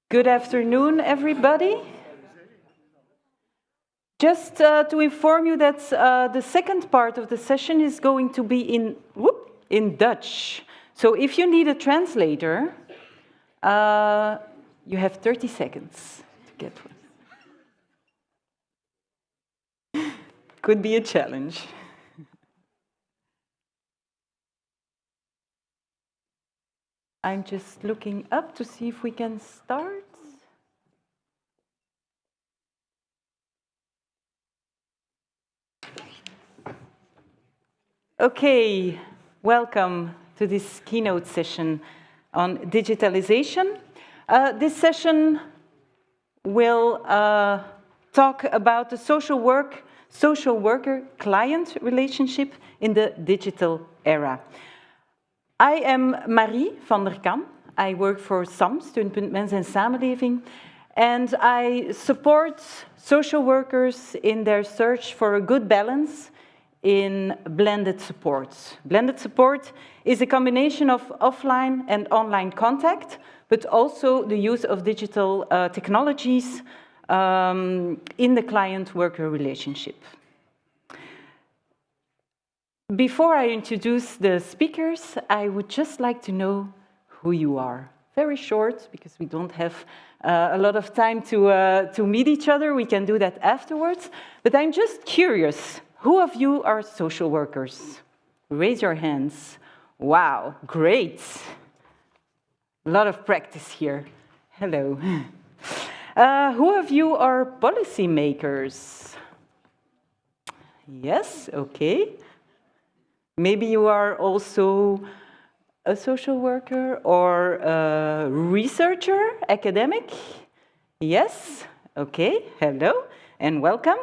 Good afternoon, everybody. Just to inform you that the second part of the session is going to be in Dutch. So if you need a translator, you have 30 seconds to get one. Could be a challenge. I'm just looking up to see if we can start. Okay, welcome to this keynote session on digitalization. This session will talk about the social worker-client relationship in the digital era. I am Marie van der Kam. I work for Steunpunt en Samenleving, and I support social workers in their search for a good balance in blended support. Blended support is a combination of offline and online contact, but also the use of digital technologies in the client-worker relationship. Before I introduce the speakers, I would just like to know who you are. Very short, because we don't have a lot of time to meet each other. We can do that afterwards. But I'm just curious, who of you are social workers? Raise your hands. Wow, great. A lot of practice here. Hello. Who of you are policymakers? Yes, okay. Maybe you are also a social worker or a researcher, academic? Yes? Okay, hello and welcome.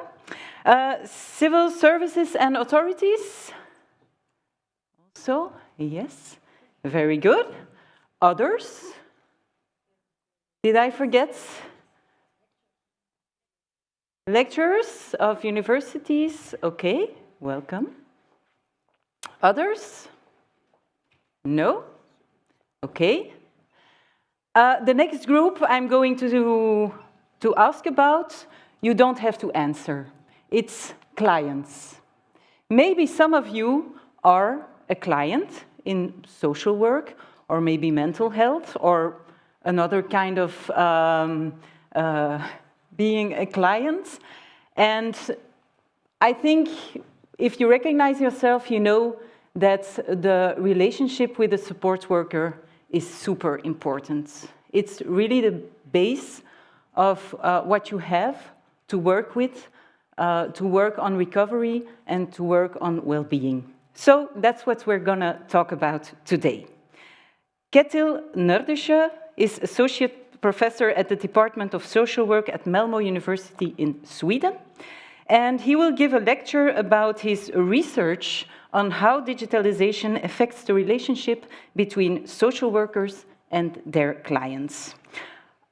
Civil services and authorities? Also, yes, very good. Others? Did I forget? Lecturers of universities? Okay, welcome. Others? No? Okay. The next group I'm going to ask about, you don't have to answer. It's clients. Maybe some of you are a client in social work, or maybe mental health, or another kind of being a client. And I think if you recognize yourself, you know that the relationship with the support worker is super important. It's really the base of what you have to work with, to work on recovery and to work on well-being. So that's what we're going to talk about today. Kettil Nordesjö is Associate Professor at the Department of Social Work at Malmö University in Sweden. And he will give a lecture about his research on how digitalization affects the relationship between social workers and their clients.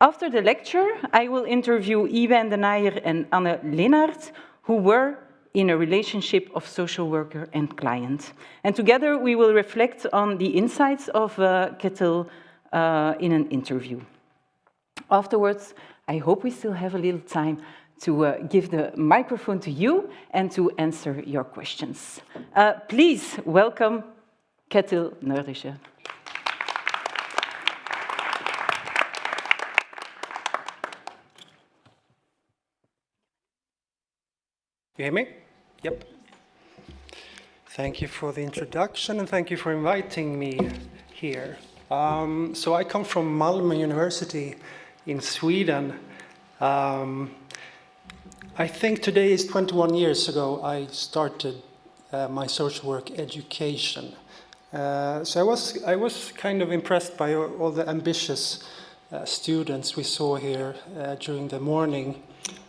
After the lecture, I will interview Iwein, Denayer and Lenaerts, who were in a relationship of social worker and client. And together we will reflect on the insights of Kettil in an interview. Afterwards, I hope we still have a little time to give the microphone to you and to answer your questions. Please welcome Kettil Nordesjö. You hear me? Yep. Thank you for the introduction and thank you for inviting me here. So I come from Malmö University in Sweden. I think today is 21 years ago I started my social work education. So I was kind of impressed by all the ambitious students we saw here during the morning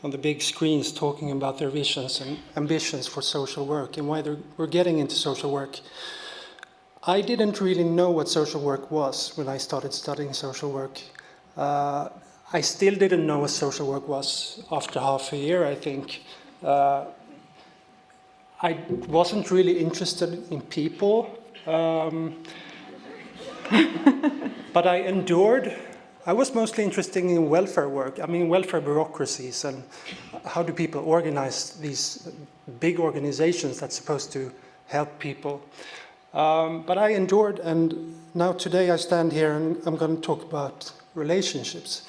on the big screens talking about their visions and ambitions for social work and why they were getting into social work. I didn't really know what social work was when I started studying social work. I still didn't know what social work was after half a year, I think. I wasn't really interested in people, but I endured I was mostly interested in welfare work, I mean welfare bureaucracies, and how do people organize these big organizations that's supposed to help people. But I endured, and now today I stand here and I'm going to talk about relationships.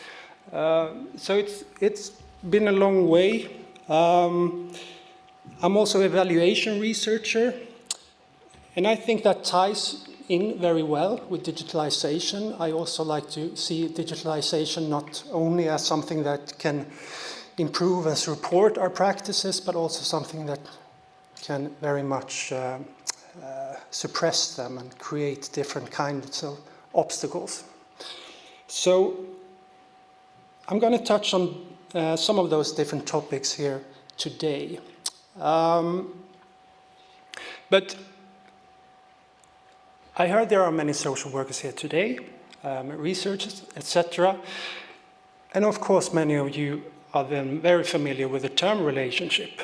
So it's been a long way. I'm also an evaluation researcher, and I think that ties in very well with digitalization. I also like to see digitalization not only as something that can improve and support our practices, but also something that can very much suppress them and create different kinds of obstacles. So I'm going to touch on some of those different topics here today. But I heard there are many social workers here today, researchers, etc. And of course, many of you are then very familiar with the term relationship.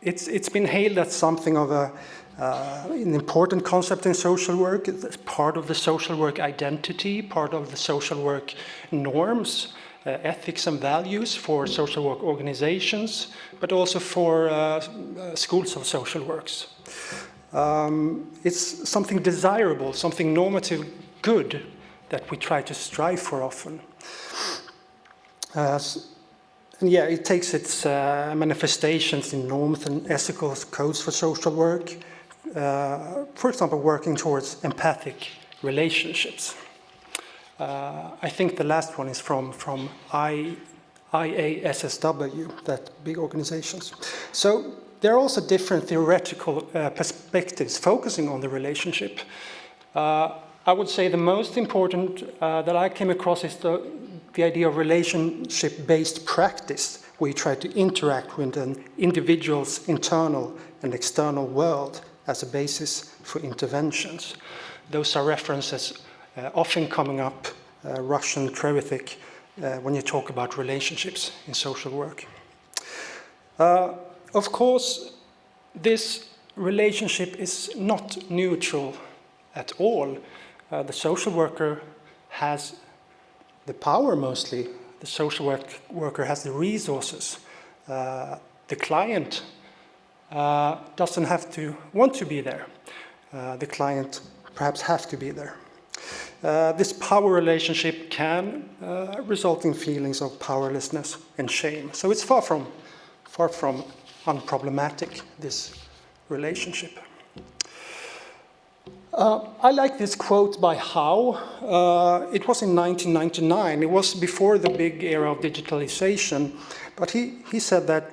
It's been hailed as something of an important concept in social work. It's part of the social work identity, part of the social work norms, ethics and values for social work organizations, but also for schools of social works. It's something desirable, something normative good that we try to strive for often. And yeah, it takes its manifestations in norms and ethical codes for social work. For example, working towards empathic relationships. I think the last one is from IASSW, that big organizations. So there are also different theoretical perspectives focusing on the relationship. I would say the most important that I came across is the idea of relationship-based practice, where you try to interact with an individual's internal and external world as a basis for interventions. Those are references often coming up, Russian Trevithick, when you talk about relationships in social work. Of course, this relationship is not neutral at all. The social worker has the power mostly. The social worker has the resources. The client doesn't have to want to be there. The client perhaps have to be there. This power relationship can result in feelings of powerlessness and shame. So it's far from unproblematic, this relationship. I like this quote by Howe. It was in 1999. It was before the big era of digitalization. But he said that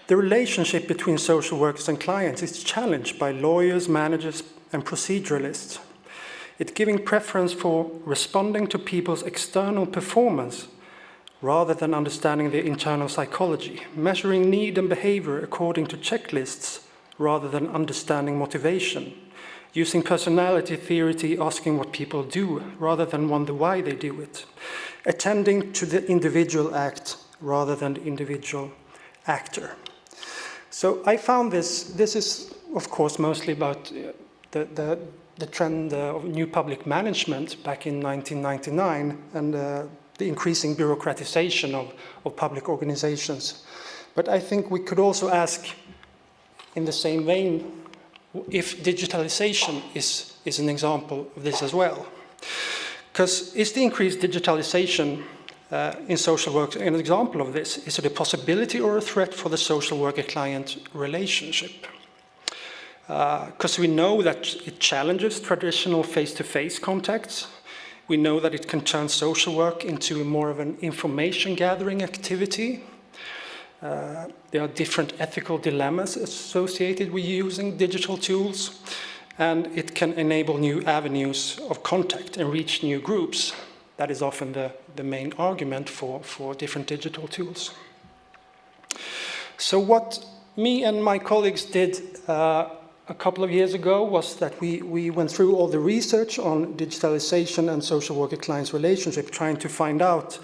the relationship between social workers and clients is challenged by lawyers, managers, and proceduralists. It's giving preference for responding to people's external performance rather than understanding their internal psychology, measuring need and behavior according to checklists rather than understanding motivation, using personality theory, asking what people do rather than wonder why they do it, attending to the individual act rather than the individual actor. So I found this is of course mostly about the trend of new public management back in 1999 and the increasing bureaucratization of public organizations. But I think we could also ask in the same vein if digitalization is an example of this as well. Because is the increased digitalization in social work an example of this? Is it a possibility or a threat for the social worker-client relationship? Because we know that it challenges traditional face-to-face contacts. We know that it can turn social work into more of an information-gathering activity. There are different ethical dilemmas associated with using digital tools, and it can enable new avenues of contact and reach new groups. That is often the main argument for different digital tools. So what me and my colleagues did a couple of years ago was that we went through all the research on digitalization and social worker-clients relationship, trying to find out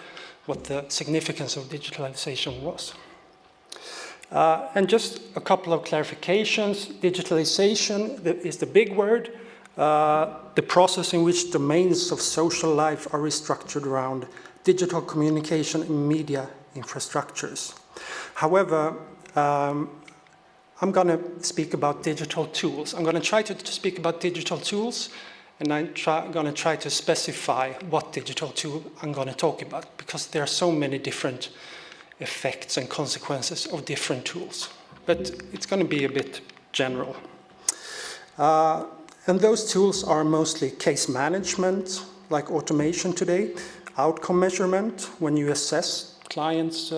what the significance of digitalization was. And just a couple of clarifications. Digitalization is the big word. the process in which domains of social life are restructured around digital communication and media infrastructures. However, I'm going to speak about digital tools. I'm going to try to speak about digital tools, and I'm going to try to specify what digital tool I'm going to talk about, because there are so many different effects and consequences of different tools. But it's going to be a bit general. And those tools are mostly case management, like automation today, outcome measurement, when you assess clients'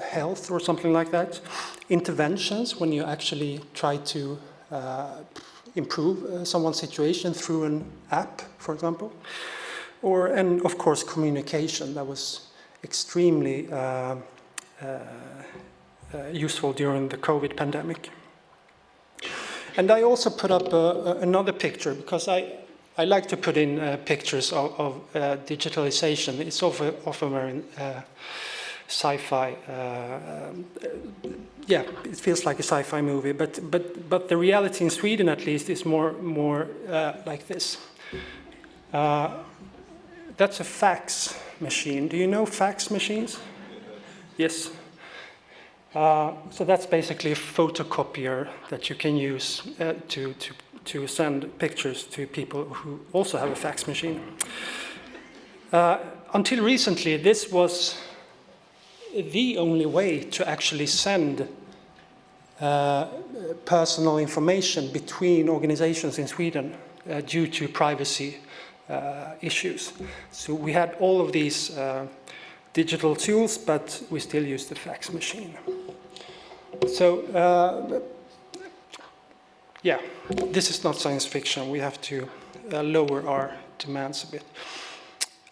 health or something like that, interventions, when you actually try to improve someone's situation through an app, for example, and of course communication. That was extremely useful during the COVID pandemic. And I also put up another picture, because I like to put in pictures of digitalization. It's often very sci-fi. Yeah, it feels like a sci-fi movie. But the reality in Sweden, at least, is more like this. That's a fax machine. Do you know fax machines? Yes. So that's basically a photocopier that you can use to send pictures to people who also have a fax machine. Until recently, this was the only way to actually send personal information between organizations in Sweden due to privacy issues. So we had all of these digital tools, but we still use the fax machine. So, yeah, this is not science fiction. We have to lower our demands a bit.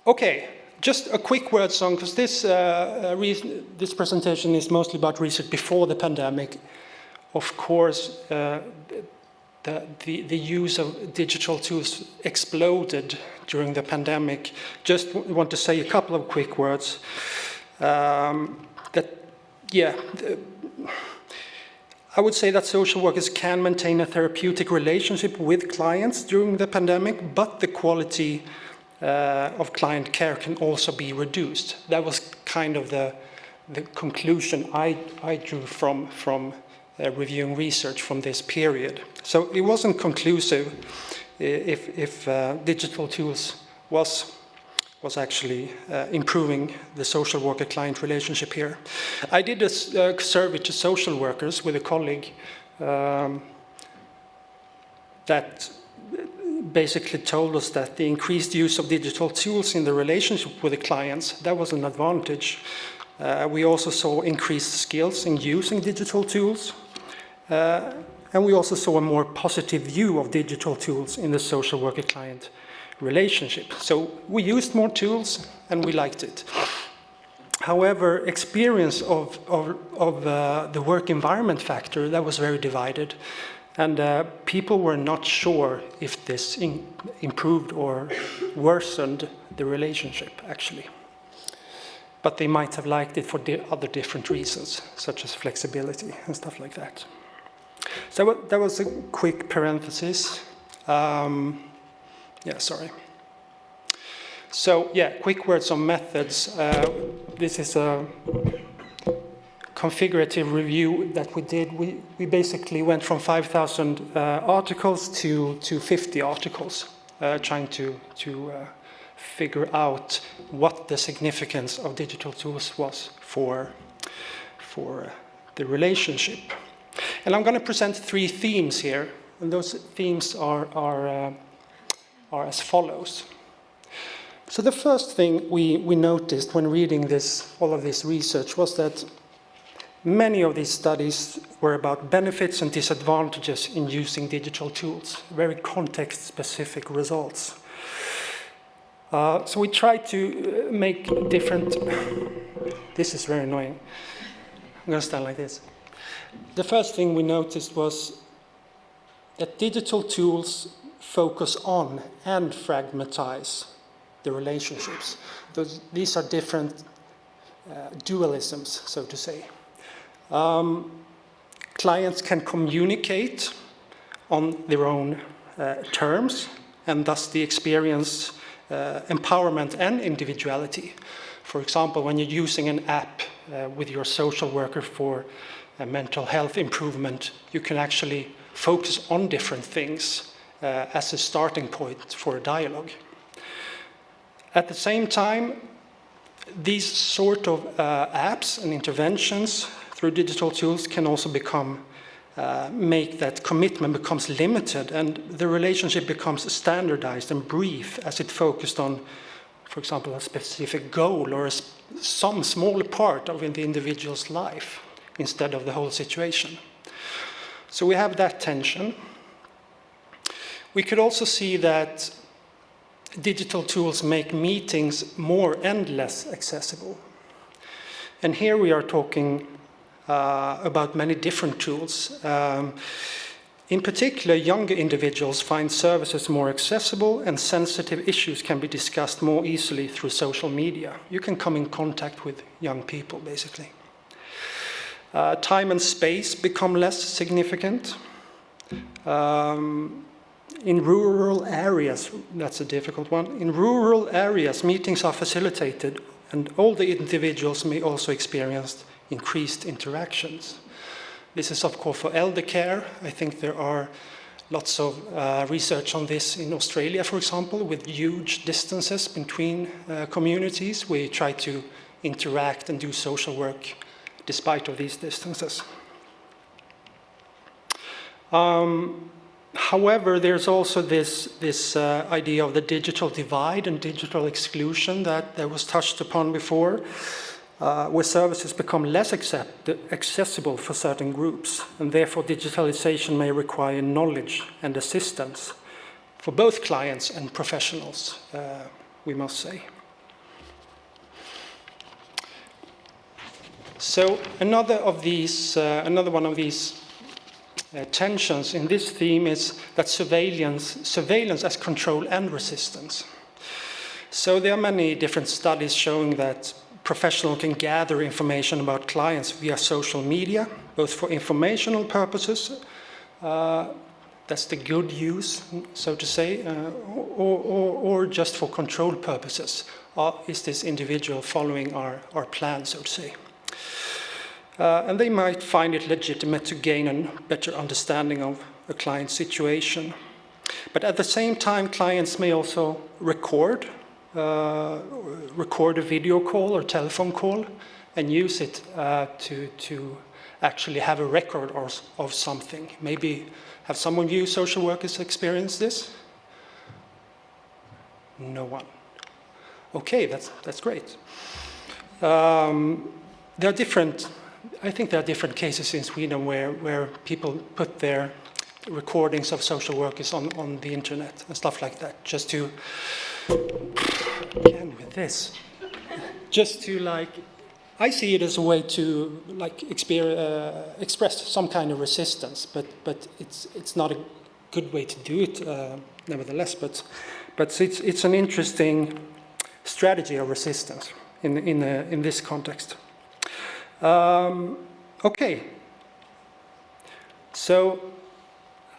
Okay, just a quick word song, because this presentation is mostly about research before the pandemic. Of course, the use of digital tools exploded during the pandemic. Just want to say a couple of quick words. I would say that social workers can maintain a therapeutic relationship with clients during the pandemic, but the quality of client care can also be reduced. That was kind of the conclusion I drew from reviewing research from this period. So it wasn't conclusive if digital tools was actually improving the social worker-client relationship here. I did a survey to social workers with a colleague that basically told us that the increased use of digital tools in the relationship with the clients, that was an advantage. We also saw increased skills in using digital tools, and we also saw a more positive view of digital tools in the social worker-client relationship. So we used more tools and we liked it. However, experience of the work environment factor, that was very divided, and people were not sure if this improved or worsened the relationship actually. But they might have liked it for other different reasons, such as flexibility and stuff like that. So that was a quick parenthesis. Yeah, sorry. So, yeah, quick words on methods. This is a configurative review that we did. We basically went from 5,000 articles to 50 articles, trying to figure out what the significance of digital tools was for the relationship. And I'm going to present 3 themes here, and those themes are as follows. So the first thing we noticed when reading all of this research was that many of these studies were about benefits and disadvantages in using digital tools, very context-specific results. So we tried to make different... This is very annoying. I'm going to stand like this. The first thing we noticed was that digital tools focus on and fragmentize the relationships. These are different dualisms, so to say. Clients can communicate on their own terms, and thus the experience, empowerment and individuality. For example, when you're using an app with your social worker for mental health improvement, you can actually focus on different things as a starting point for a dialogue. At the same time, these sort of apps and interventions through digital tools can also make that commitment becomes limited, and the relationship becomes standardized and brief as it focused on, for example, a specific goal or some small part of the individual's life instead of the whole situation. So we have that tension. We could also see that digital tools make meetings more and less accessible. And here we are talking about many different tools. In particular, younger individuals find services more accessible, and sensitive issues can be discussed more easily through social media. You can come in contact with young people, basically. Time and space become less significant. In rural areas, that's a difficult one. In rural areas, meetings are facilitated, and older individuals may also experience increased interactions. This is, of course, for elder care. I think there are lots of research on this in Australia, for example, with huge distances between communities. We try to interact and do social work despite of these distances. However, there's also this idea of the digital divide and digital exclusion that was touched upon before, where services become less accessible for certain groups, and therefore digitalization may require knowledge and assistance for both clients and professionals, we must say. So another one of these tensions in this theme is that surveillance as control and resistance. So there are many different studies showing that professionals can gather information about clients via social media, both for informational purposes, that's the good use, so to say, or just for control purposes. Is this individual following our plan, so to say? And they might find it legitimate to gain a better understanding of a client's situation. But at the same time, clients may also record a video call or telephone call and use it to actually have a record of something. Maybe have someone of you social workers experienced this? No one. Okay, that's great. I think there are different cases in Sweden where people put their recordings of social workers on the internet and stuff like that, just to, again with this, just to I see it as a way to express some kind of resistance, but it's not a good way to do it, nevertheless. But it's an interesting strategy of resistance in this context. Okay. So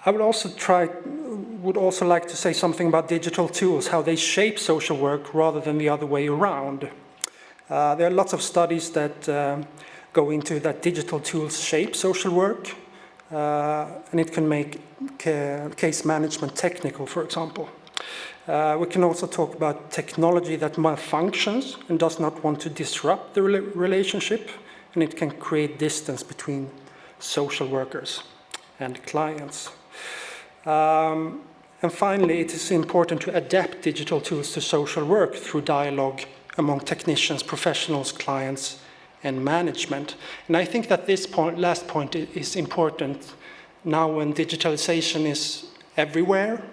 I would also like to say something about digital tools, how they shape social work rather than the other way around. There are lots of studies that go into that digital tools shape social work, and it can make case management technical, for example. We can also talk about technology that malfunctions and does not want to disrupt the relationship, and it can create distance between social workers and clients. And finally, it is important to adapt digital tools to social work through dialogue among technicians, professionals, clients, and management. And I think that this last point is important now when digitalization is everywhere,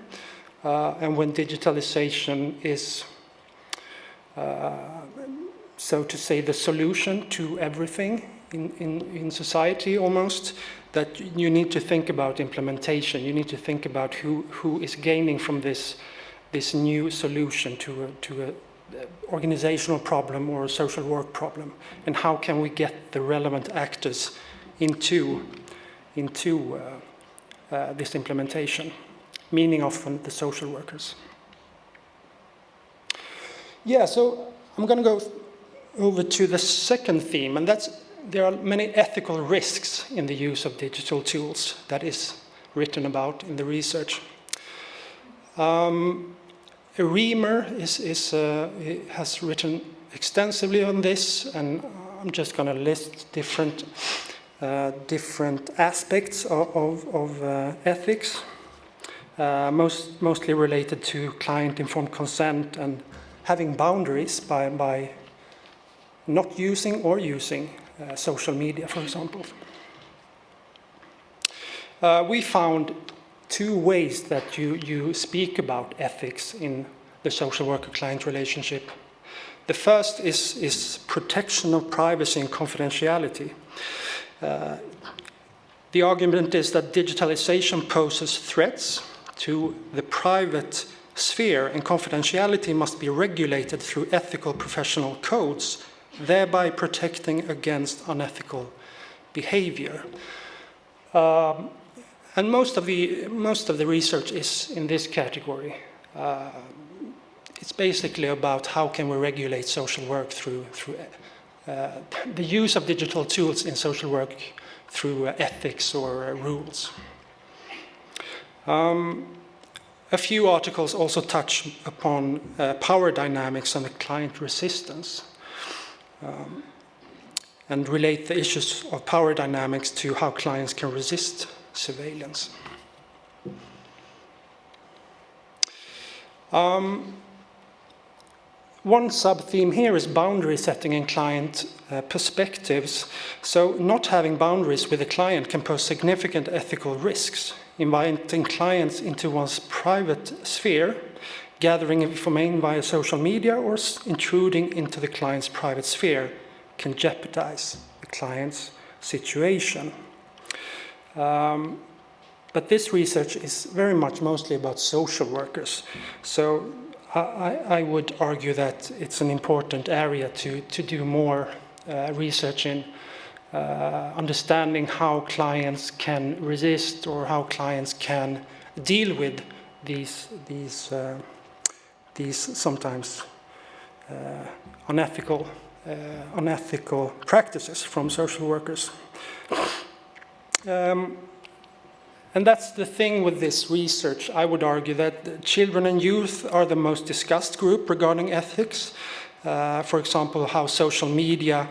and when digitalization is, so to say, the solution to everything in society almost, that you need to think about implementation. You need to think about who is gaining from this new solution to a organizational problem or a social work problem, and how can we get the relevant actors into this implementation. meaning often the social workers. Yeah, so I'm going to go over to the second theme, and that's there are many ethical risks in the use of digital tools that is written about in the research. Reamer has written extensively on this, and I'm just going to list different aspects of ethics, mostly related to client-informed consent and having boundaries by not using or using social media, for example. We found two ways that you speak about ethics in the social worker-client relationship. The first is protection of privacy and confidentiality. The argument is that digitalization poses threats to the private sphere, and confidentiality must be regulated through ethical professional codes, thereby protecting against unethical behavior. And most of the research is in this category. It's basically about how can we regulate social work through the use of digital tools in social work through ethics or rules. A few articles also touch upon power dynamics and the client resistance, and relate the issues of power dynamics to how clients can resist surveillance. One sub-theme here is boundary setting in client perspectives. So not having boundaries with a client can pose significant ethical risks. Inviting clients into one's private sphere, gathering information via social media, or intruding into the client's private sphere can jeopardize the client's situation. But this research is very much mostly about social workers. So I would argue that it's an important area to do more research in, understanding how clients can resist or how clients can deal with these sometimes unethical practices from social workers. And that's the thing with this research. I would argue that children and youth are the most discussed group regarding ethics. For example, how social media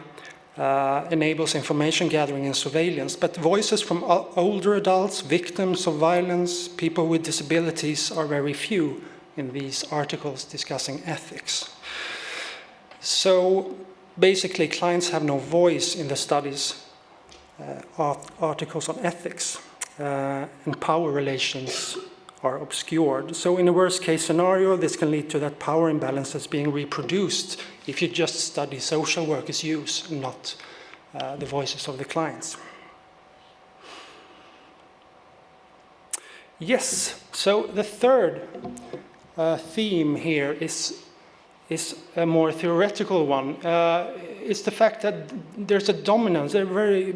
enables information gathering and surveillance. But voices from older adults, victims of violence, people with disabilities are very few in these articles discussing ethics. So basically, clients have no voice in the studies articles on ethics. And power relations are obscured. So in a worst-case scenario, this can lead to that power imbalances being reproduced if you just study social workers' use and not the voices of the clients. Yes, so the third theme here is a more theoretical one. It's the fact that there's a dominance, a very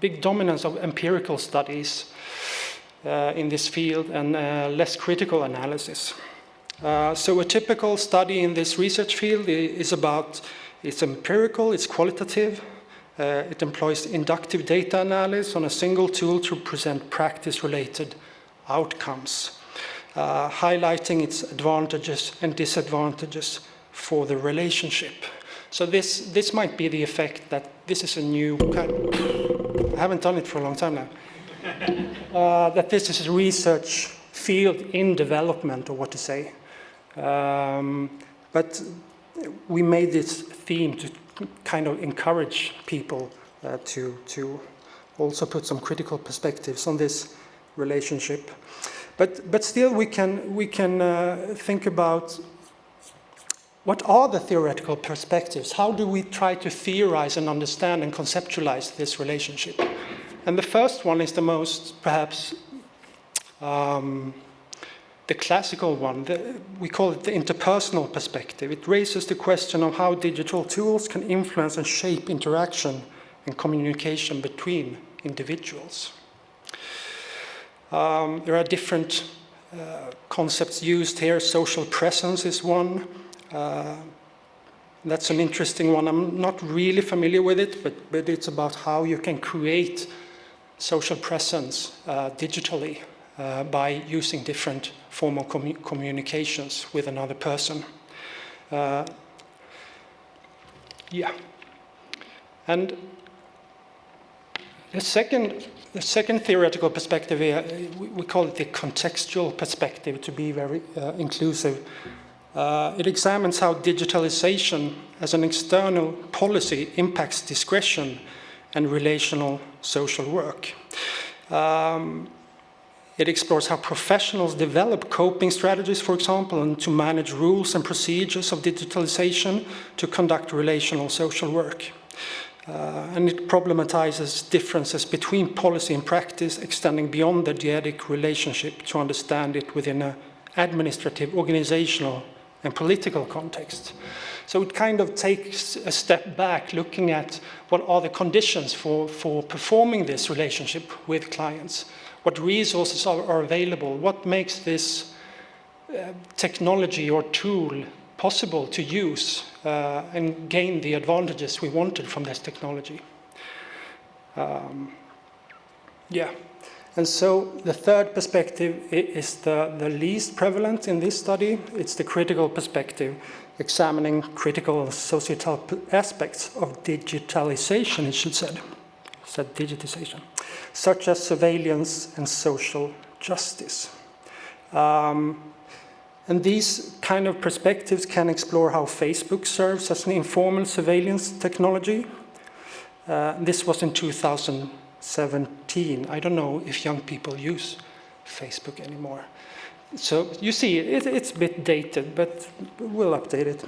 big dominance of empirical studies in this field and less critical analysis. So a typical study in this research field is about, it's empirical, it's qualitative, it employs inductive data analysis on a single tool to present practice-related outcomes, highlighting its advantages and disadvantages for the relationship. So this might be the effect that this is a new I haven't done it for a long time now. That this is a research field in development, or what to say. But we made this theme to kind of encourage people to also put some critical perspectives on this relationship. But still, we can think about what are the theoretical perspectives? How do we try to theorize and understand and conceptualize this relationship? And the first one is the most, perhaps, the classical one. We call it the interpersonal perspective. It raises the question of how digital tools can influence and shape interaction and communication between individuals. There are different concepts used here. Social presence is one. That's an interesting one. I'm not really familiar with it, but it's about how you can create social presence digitally by using different formal communications with another person. Yeah. And the second theoretical perspective here, we call it the contextual perspective, to be very inclusive. It examines how digitalization as an external policy impacts discretion and relational social work. It explores how professionals develop coping strategies, for example, and to manage rules and procedures of digitalization to conduct relational social work. And it problematizes differences between policy and practice, extending beyond the dyadic relationship to understand it within an administrative, organizational, and political context. So it kind of takes a step back, looking at what are the conditions for performing this relationship with clients, what resources are available, what makes this technology or tool possible to use and gain the advantages we wanted from this technology. Yeah. And so the third perspective is the least prevalent in this study. It's the critical perspective, examining critical societal aspects of digitalization, it should said digitization, such as surveillance and social justice. And these kind of perspectives can explore how Facebook serves as an informal surveillance technology. This was in 2017. I don't know if young people use Facebook anymore. So you see, it's a bit dated, but we'll update it.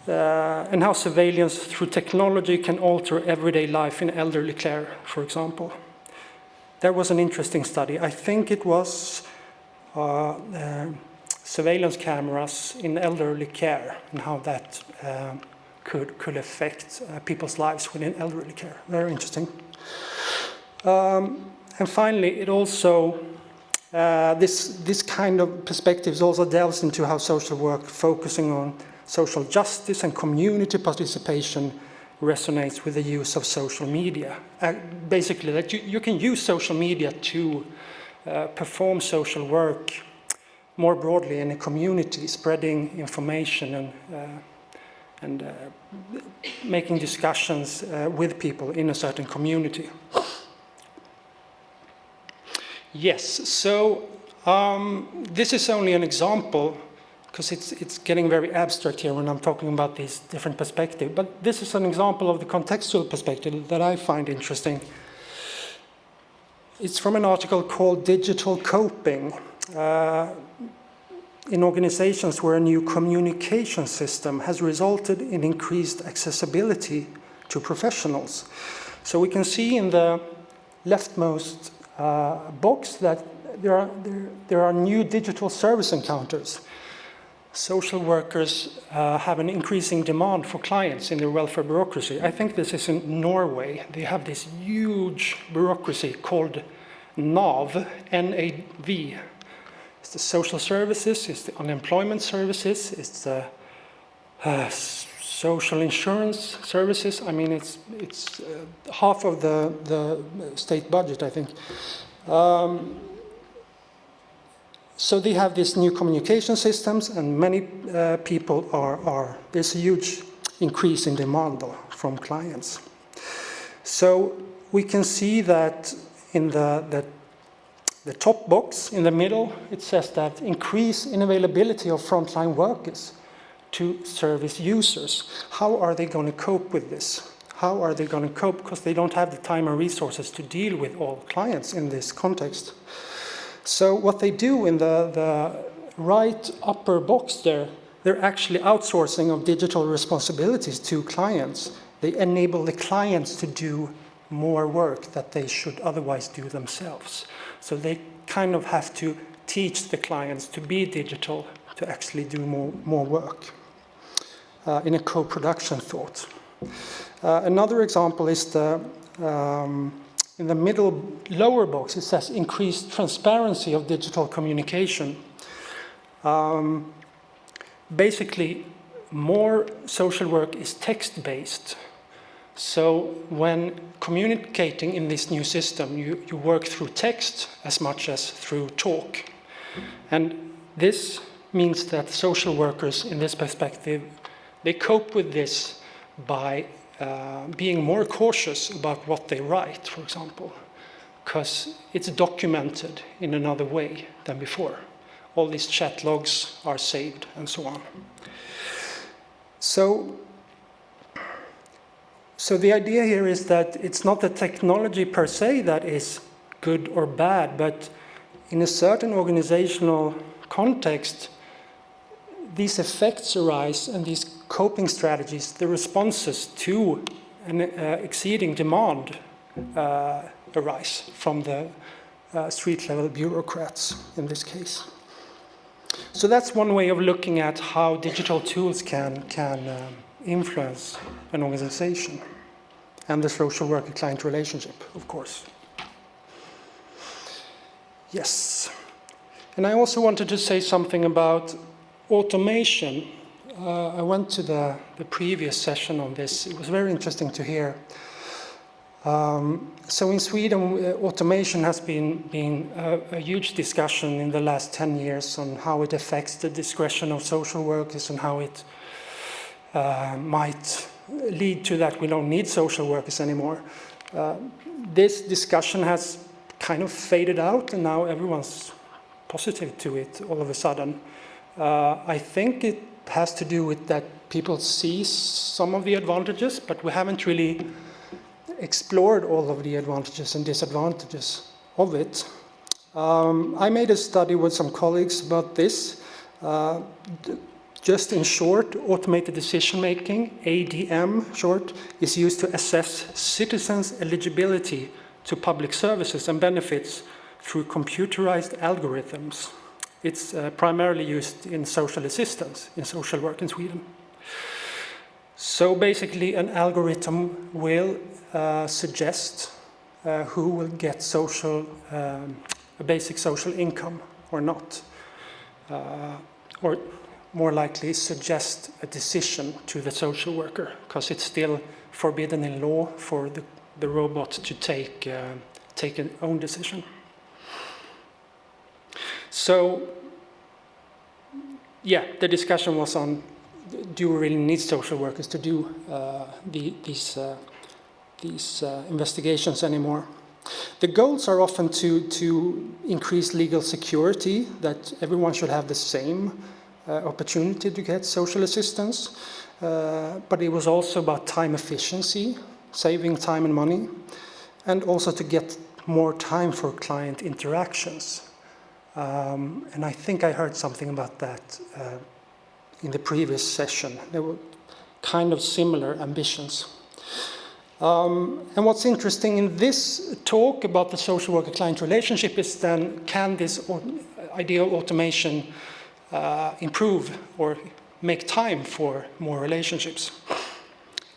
And how surveillance through technology can alter everyday life in elderly care, for example. That was an interesting study. I think it was surveillance cameras in elderly care and how that could affect people's lives within elderly care. Very interesting. And finally, it also, this kind of perspectives also delves into how social work focusing on social justice and community participation resonates with the use of social media. Basically, that you can use social media to perform social work more broadly in a community, spreading information and making discussions with people in a certain community. Yes, so this is only an example, because it's getting very abstract here when I'm talking about these different perspectives, but this is an example of the contextual perspective that I find interesting. It's from an article called Digital Coping in organizations where a new communication system has resulted in increased accessibility to professionals. So we can see in the leftmost box that there are new digital service encounters. Social workers have an increasing demand for clients in their welfare bureaucracy. I think this is in Norway. They have this huge bureaucracy called NAV, N-A-V. It's the social services, it's the unemployment services, it's the social insurance services. I mean, it's half of the state budget, I think. So they have these new communication systems, and many people there's a huge increase in demand from clients. So we can see that in the top box in the middle, it says that increase in availability of frontline workers to service users. How are they going to cope with this? How are they going to cope? Because they don't have the time and resources to deal with all clients in this context. So what they do in the right upper box there, they're actually outsourcing of digital responsibilities to clients. They enable the clients to do more work that they should otherwise do themselves. So they kind of have to teach the clients to be digital, to actually do more work in a co-production thought. Another example is the in the middle lower box, it says increased transparency of digital communication. Basically, more social work is text-based. So when communicating in this new system, you work through text as much as through talk. And this means that social workers, in this perspective, they cope with this by being more cautious about what they write, for example, because it's documented in another way than before. All these chat logs are saved and so on. So the idea here is that it's not the technology per se that is good or bad, but in a certain organizational context, these effects arise and these coping strategies, the responses to an exceeding demand arise from the street-level bureaucrats in this case. So that's one way of looking at how digital tools can influence an organization and the social worker-client relationship, of course. Yes. And I also wanted to say something about automation. I went to the previous session on this. It was very interesting to hear. So in Sweden, automation has been a huge discussion in the last 10 years on how it affects the discretion of social workers and how it might lead to that we don't need social workers anymore. This discussion has kind of faded out, and now everyone's positive to it all of a sudden. I think it has to do with that people see some of the advantages, but we haven't really explored all of the advantages and disadvantages of it. I made a study with some colleagues about this. Just in short, automated decision-making, ADM short, is used to assess citizens' eligibility to public services and benefits through computerized algorithms. It's primarily used in social assistance, in social work in Sweden. So basically, an algorithm will suggest who will get a basic social income or not, or more likely suggest a decision to the social worker, because it's still forbidden in law for the robot to take an own decision. So, yeah, the discussion was on, do we really need social workers to do these investigations anymore? The goals are often to increase legal security, that everyone should have the same opportunity to get social assistance, but it was also about time efficiency, saving time and money, and also to get more time for client interactions. And I think I heard something about that in the previous session. There were kind of similar ambitions. And what's interesting in this talk about the social worker-client relationship is then, can this idea of automation improve or make time for more relationships?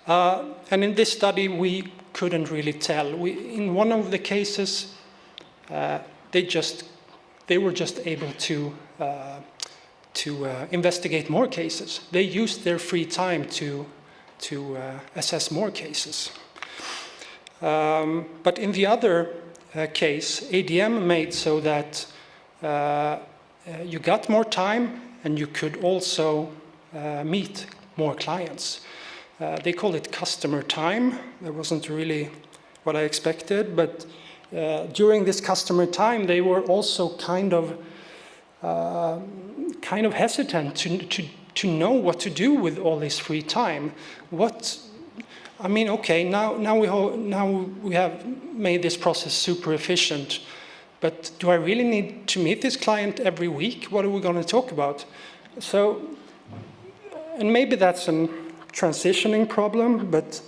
And in this study, we couldn't really tell. In one of the cases, they were just able to investigate more cases. They used their free time to assess more cases. But in the other case, ADM made so that you got more time and you could also meet more clients. They call it customer time. That wasn't really what I expected, but during this customer time, they were also kind of hesitant to know what to do with all this free time. Now we have made this process super efficient, but do I really need to meet this client every week? What are we going to talk about? So, and maybe that's a transitioning problem, but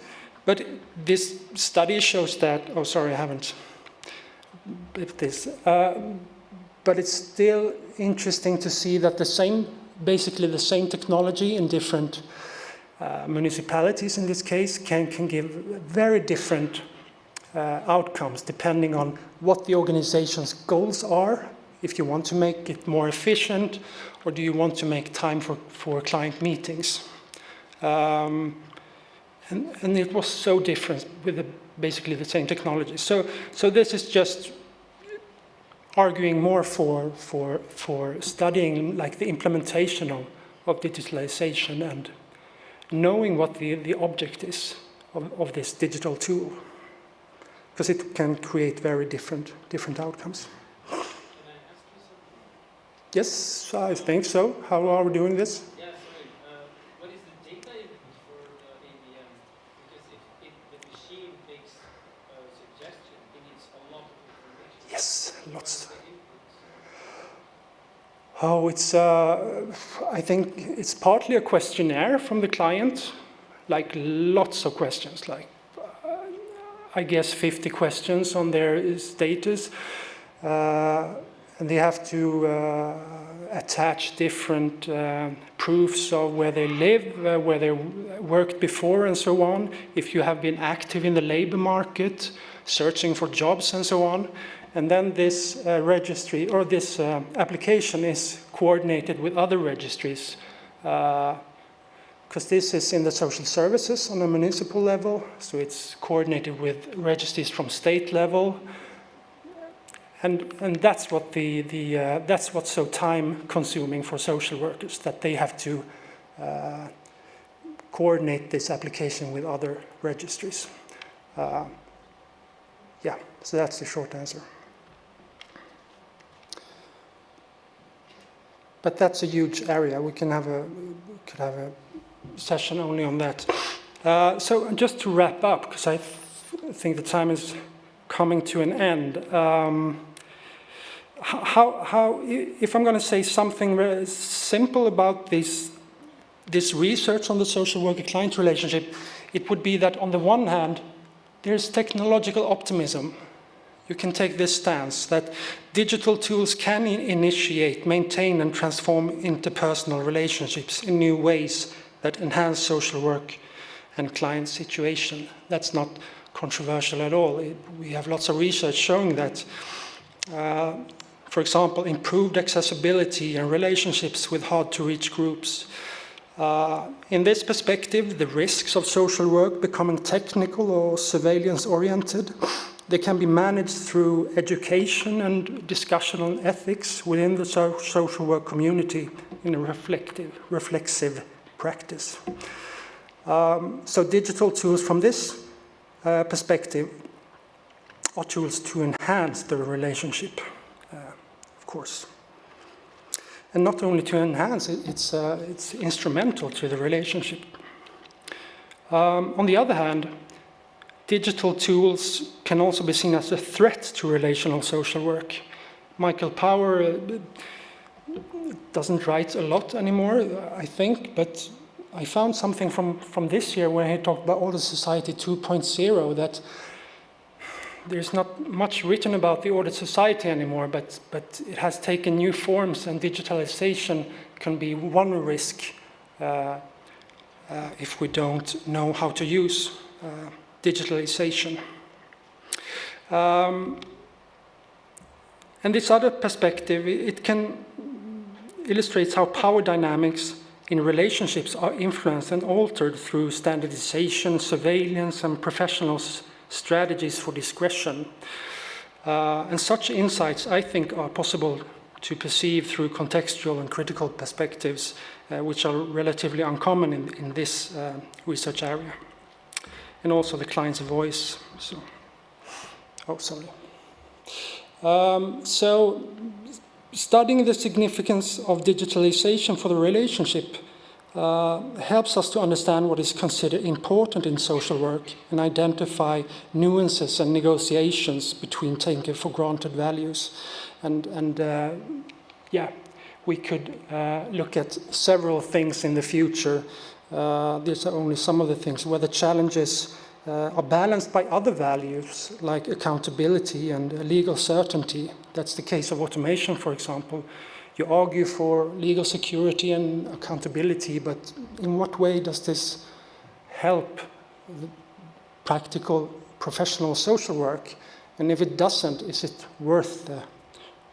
this study shows that, oh, sorry, I haven't blipped this. But it's still interesting to see that basically the same technology in different municipalities in this case can give very different outcomes depending on what the organization's goals are. If you want to make it more efficient, or do you want to make time for client meetings? And it was so different with basically the same technology. So this is just arguing more for studying like the implementation of digitalization and knowing what the object is of this digital tool, because it can create very different outcomes. Can I ask you something? Yes, I think so. How are we doing this? Yeah, sorry. What is the data input for the ABM? Because if the machine makes a suggestion, it needs a lot of information. Yes, lots. What are the inputs? Oh, it's. I think it's partly a questionnaire from the client, like lots of questions, like I guess 50 questions on their status, and they have to attach different proofs of where they live, where they worked before, and so on. If you have been active in the labor market, searching for jobs, and so on. And then this registry or this application is coordinated with other registries, because this is in the social services on a municipal level, so it's coordinated with registries from state level, and that's what that's what's so time consuming for social workers, that they have to coordinate this application with other registries. Yeah, so that's the short answer. But that's a huge area. We could have a session only on that. So just to wrap up, because I think the time is coming to an end. If I'm going to say something very simple about this research on the social worker-client relationship, it would be that on the one hand, there's technological optimism. You can take this stance that digital tools can initiate, maintain, and transform interpersonal relationships in new ways that enhance social work and client situation. That's not controversial at all. We have lots of research showing that. For example, improved accessibility and relationships with hard-to-reach groups. In this perspective, the risks of social work becoming technical or surveillance-oriented, they can be managed through education and discussion on ethics within the social work community in a reflexive practice. So digital tools from this perspective are tools to enhance the relationship, of course. And not only to enhance, it's instrumental to the relationship. On the other hand, digital tools can also be seen as a threat to relational social work. Michael Power doesn't write a lot anymore, I think, but I found something from this year where he talked about Ordered Society 2.0, that there's not much written about the ordered society anymore, but it has taken new forms, and digitalization can be one risk if we don't know how to use digitalization. And this other perspective, it can illustrate how power dynamics in relationships are influenced and altered through standardization, surveillance, and professional strategies for discretion. And such insights, I think, are possible to perceive through contextual and critical perspectives, which are relatively uncommon in this research area. And also the client's voice. So studying the significance of digitalization for the relationship helps us to understand what is considered important in social work and identify nuances and negotiations between taken for granted values. And we could look at several things in the future. These are only some of the things where the challenges are balanced by other values like accountability and legal certainty. That's the case of automation, for example. You argue for legal security and accountability, but in what way does this help the practical professional social work? And if it doesn't, is it worth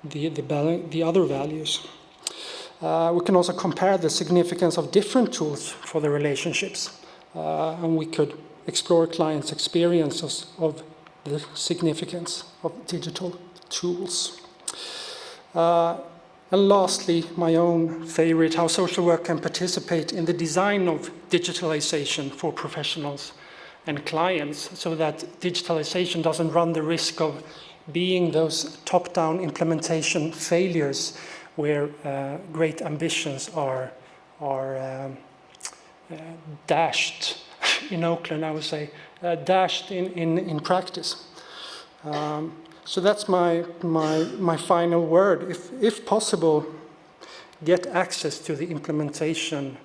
the other values? We can also compare the significance of different tools for the relationships, and we could explore clients' experiences of the significance of digital tools. And lastly, my own favorite, how social work can participate in the design of digitalization for professionals and clients, so that digitalization doesn't run the risk of being those top-down implementation failures where great ambitions are dashed in Oakland, I would say, dashed in practice. So that's my final word. If possible, get access to the implementation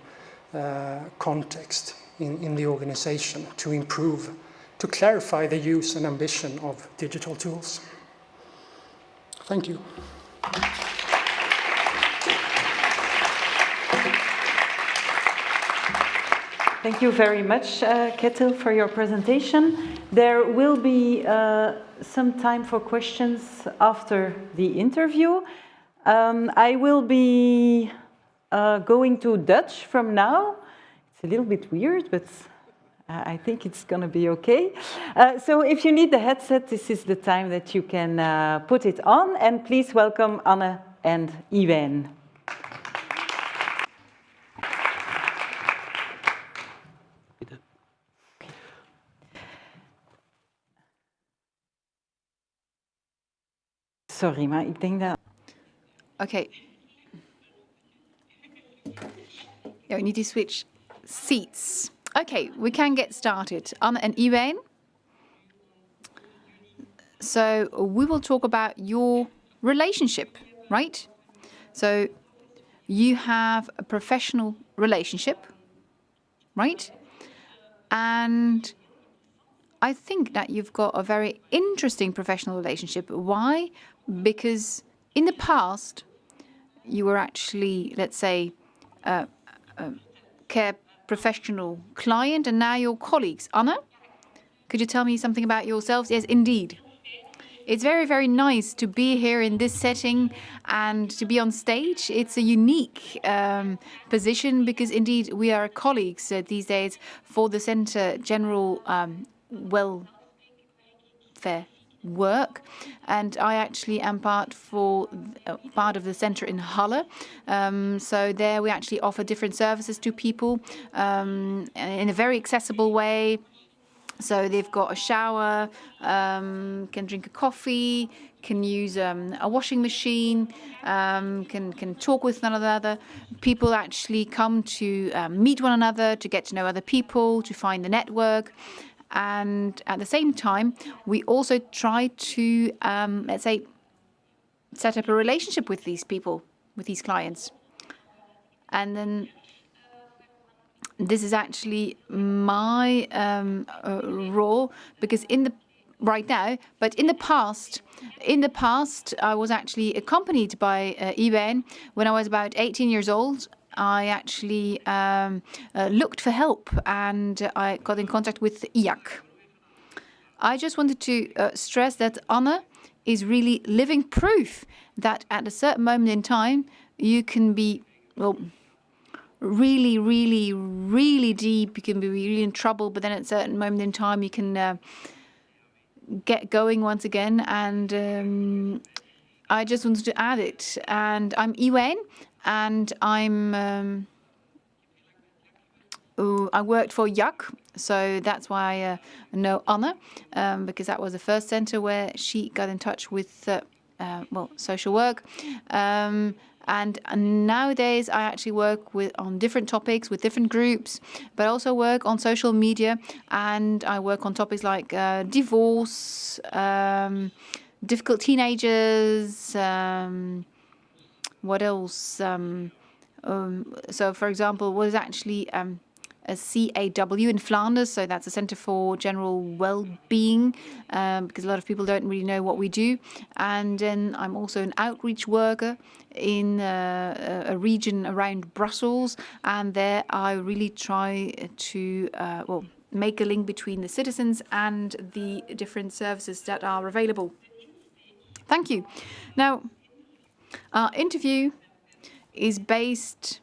context in the organization to improve, to clarify the use and ambition of digital tools. Thank you. Thank you very much, Kettil, for your presentation. There will be some time for questions after the interview. I will be going to Dutch from now. It's a little bit weird, but I think it's going to be okay. So if you need the headset, this is the time that you can put it on. And please welcome Anne and Iwein. Sorry, maar ik denk dat... Okay. Yeah, we need to switch seats. Okay, we can get started. Anne and Iwein. So we will talk about your relationship, right? So you have a professional relationship, right? And I think that you've got a very interesting professional relationship. Why? Because in the past, you were actually, let's say, a care professional client, and now you're colleagues. Anna, could you tell me something about yourselves? Yes, indeed. It's very, very nice to be here in this setting and to be on stage. It's a unique position because, indeed, we are colleagues these days for the Centre General Welfare Work, and I actually am part of the centre in Halle. So there we actually offer different services to people in a very accessible way. So they've got a shower, can drink a coffee, can use a washing machine, can talk with one another. People actually come to meet one another, to get to know other people, to find the network. And at the same time, we also try to, let's say, set up a relationship with these people, with these clients. And then this is actually my role, because right now, but in the past, I was actually accompanied by Iwein. When I was about 18 years old, I actually looked for help, and I got in contact with IAC. I just wanted to stress that Anna is really living proof that at a certain moment in time, you can be, well, really, really, really deep. You can be really in trouble, but then at a certain moment in time, you can get going once again. And I just wanted to add it. And I'm Iwein, and I worked for IAC, so that's why I know Anna, because that was the first centre where she got in touch with, social work. And nowadays, I actually work on different topics with different groups, but I also work on social media, and I work on topics like divorce, difficult teenagers, what else? So, for example, what is actually a CAW in Flanders, so that's a Centre for General Well-being, because a lot of people don't really know what we do. And then I'm also an outreach worker in a region around Brussels, and there I really try to, make a link between the citizens and the different services that are available. Thank you. Now, our interview is based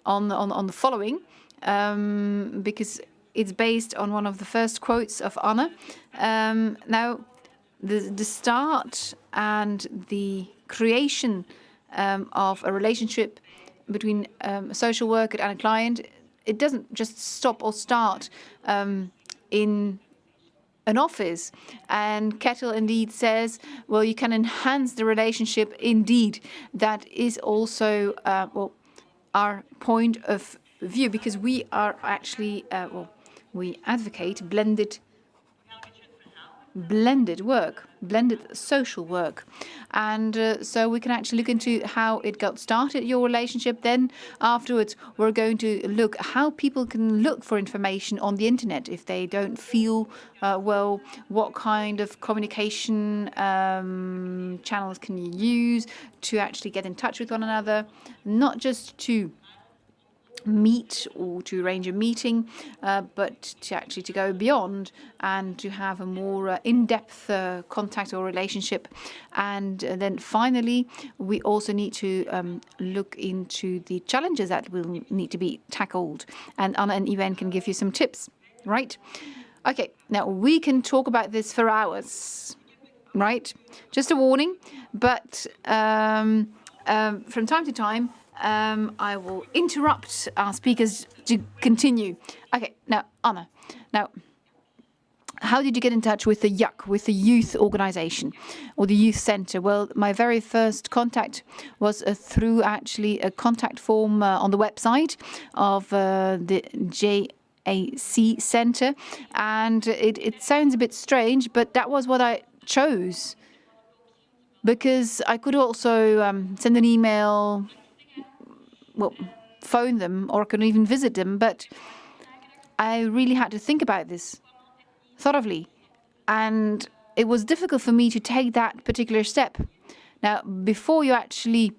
on the following, because it's based on one of the first quotes of Anna. Now, the start and the creation of a relationship between a social worker and a client, it doesn't just stop or start in an office. And Kettil indeed says, well, you can enhance the relationship indeed. That is also, our point of view, because we are actually, we advocate blended work, blended social work. And so we can actually look into how it got started, your relationship. Then afterwards, we're going to look how people can look for information on the internet if they don't feel well. What kind of communication channels can you use to actually get in touch with one another, not just to meet or to arrange a meeting, but to actually to go beyond and to have a more in-depth contact or relationship. And then finally, we also need to look into the challenges that will need to be tackled. And Anna and Iwein can give you some tips, right? Okay, now we can talk about this for hours, right? Just a warning, but from time to time, I will interrupt our speakers to continue. Okay, now, Anna, how did you get in touch with the YUC, with the youth organization or the youth center? Well, my very first contact was through actually a contact form on the website of the JAC center. And it sounds a bit strange, but that was what I chose. Because I could also send an email, well, phone them, or I could even visit them, but I really had to think about this thoroughly, and it was difficult for me to take that particular step. Now, before you actually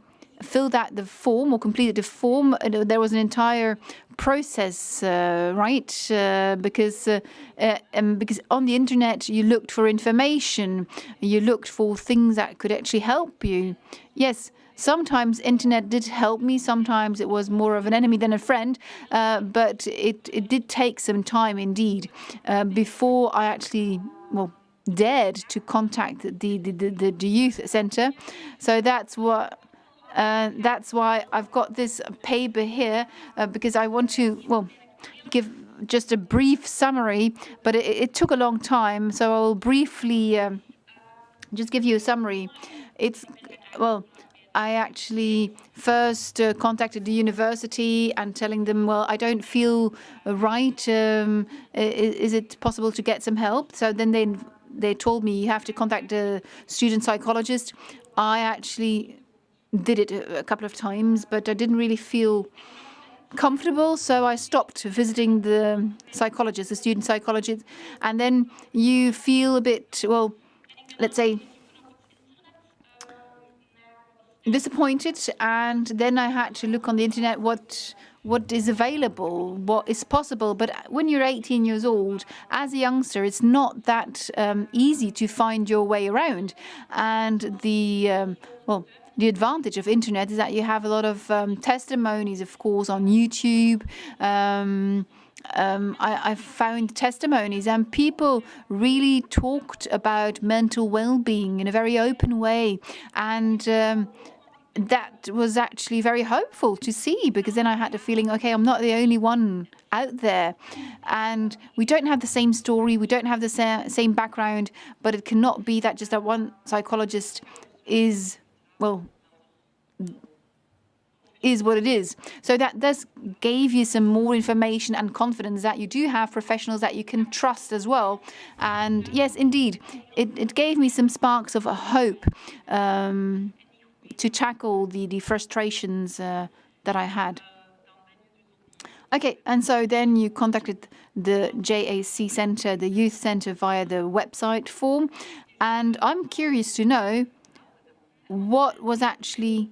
filled out the form or completed the form, there was an entire process, right? Because on the internet you looked for information, you looked for things that could actually help you. Yes. Sometimes internet did help me. Sometimes it was more of an enemy than a friend. But it did take some time indeed before I actually, dared to contact the youth center. So that's why I've got this paper here, because I want to, give just a brief summary, but it took a long time. So I will briefly just give you a summary. I actually first contacted the university and telling them, well, I don't feel right. Is it possible to get some help? So then they told me you have to contact a student psychologist. I actually did it a couple of times, but I didn't really feel comfortable, so I stopped visiting the psychologist, the student psychologist. And then you feel a bit, let's say, disappointed, and then I had to look on the internet what is available, what is possible. But when you're 18 years old, as a youngster, it's not that easy to find your way around. And the advantage of internet is that you have a lot of testimonies, of course, on YouTube. I found testimonies, and people really talked about mental well-being in a very open way, and that was actually very hopeful to see, because then I had the feeling, okay, I'm not the only one out there, and we don't have the same story, we don't have the same background, but it cannot be that just that one psychologist is what it is. So that does gave you some more information and confidence that you do have professionals that you can trust as well. And yes, indeed, it gave me some sparks of hope to tackle the frustrations that I had. Okay, and so then you contacted the JAC Center, the Youth Center, via the website form. And I'm curious to know what was actually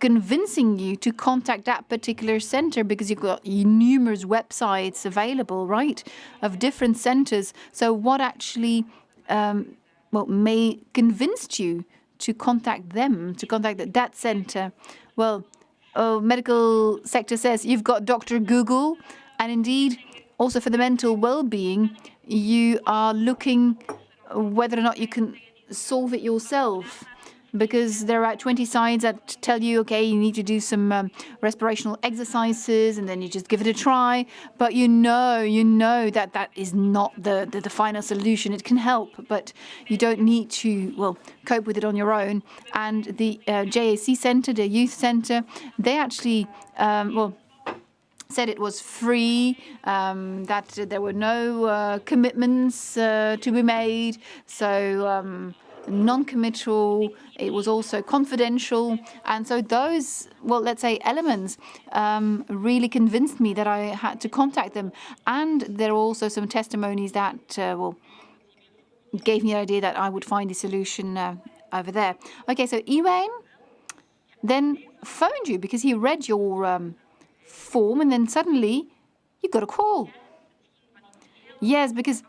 convincing you to contact that particular center because you've got numerous websites available, right, of different centers. So what actually may convince you to contact them, to contact that center? Well, medical sector says you've got Dr. Google, and indeed, also for the mental well-being, you are looking whether or not you can solve it yourself, because there are 20 sites that tell you, okay, you need to do some respirational exercises, and then you just give it a try. But you know that is not the final solution. It can help, but you don't need to, cope with it on your own. And the JAC Center, the youth center, they actually, said it was free, that there were no commitments to be made. So non-committal, it was also confidential. And so those, let's say, elements really convinced me that I had to contact them. And there are also some testimonies that, gave me the idea that I would find a solution over there. Okay, so Iwein then phoned you because he read your form, and then suddenly you got a call. Yes, because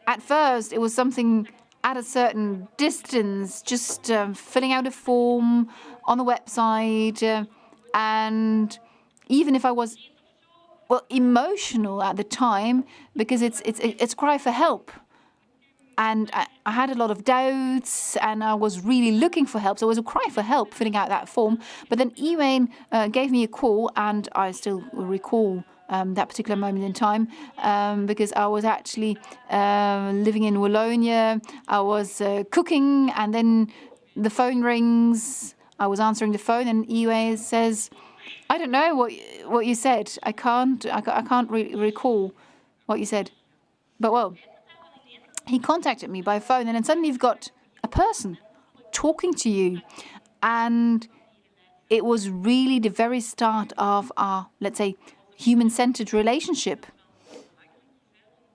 at first it was something at a certain distance, just filling out a form on the website, and even if I was emotional at the time, because it's cry for help, and I had a lot of doubts, and I was really looking for help. So it was a cry for help filling out that form. But then Iwein gave me a call, and I still recall that particular moment in time, because I was actually living in Wallonia. I was cooking, and then the phone rings. I was answering the phone, and Iwein says, "I don't know what you said. I can't recall what you said." But he contacted me by phone, and then suddenly you've got a person talking to you, and it was really the very start of our, let's say, human-centered relationship.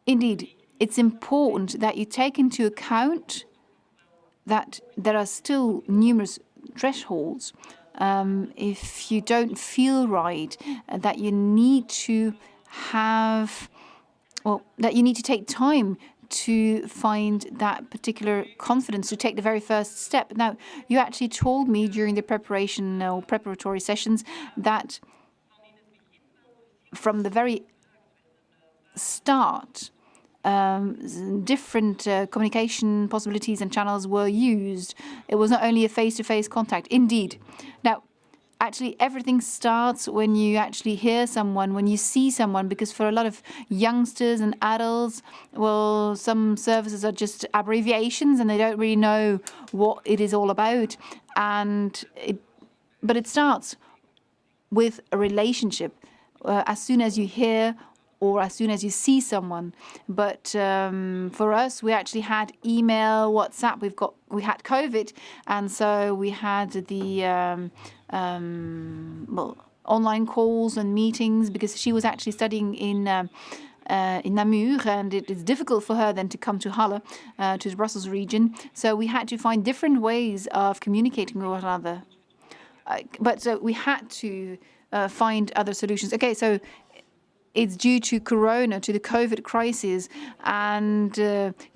Indeed, it's important that you take into account that there are still numerous thresholds. If you don't feel right, that you need to take time to find that particular confidence to take the very first step. Now, you actually told me during the preparatory sessions that from the very start, different communication possibilities and channels were used. It was not only a face-to-face contact. Indeed. Now, actually, everything starts when you actually hear someone, when you see someone, because for a lot of youngsters and adults, some services are just abbreviations and they don't really know what it is all about. But it starts with a relationship as soon as you hear or as soon as you see someone. But for us, we actually had email, WhatsApp. We had COVID, and so we had the online calls and meetings, because she was actually studying in Namur, and it is difficult for her then to come to Halle, to the Brussels region. So we had to find different ways of communicating with one another. So we had to find other solutions. Okay, so it's due to Corona, to the COVID crisis, and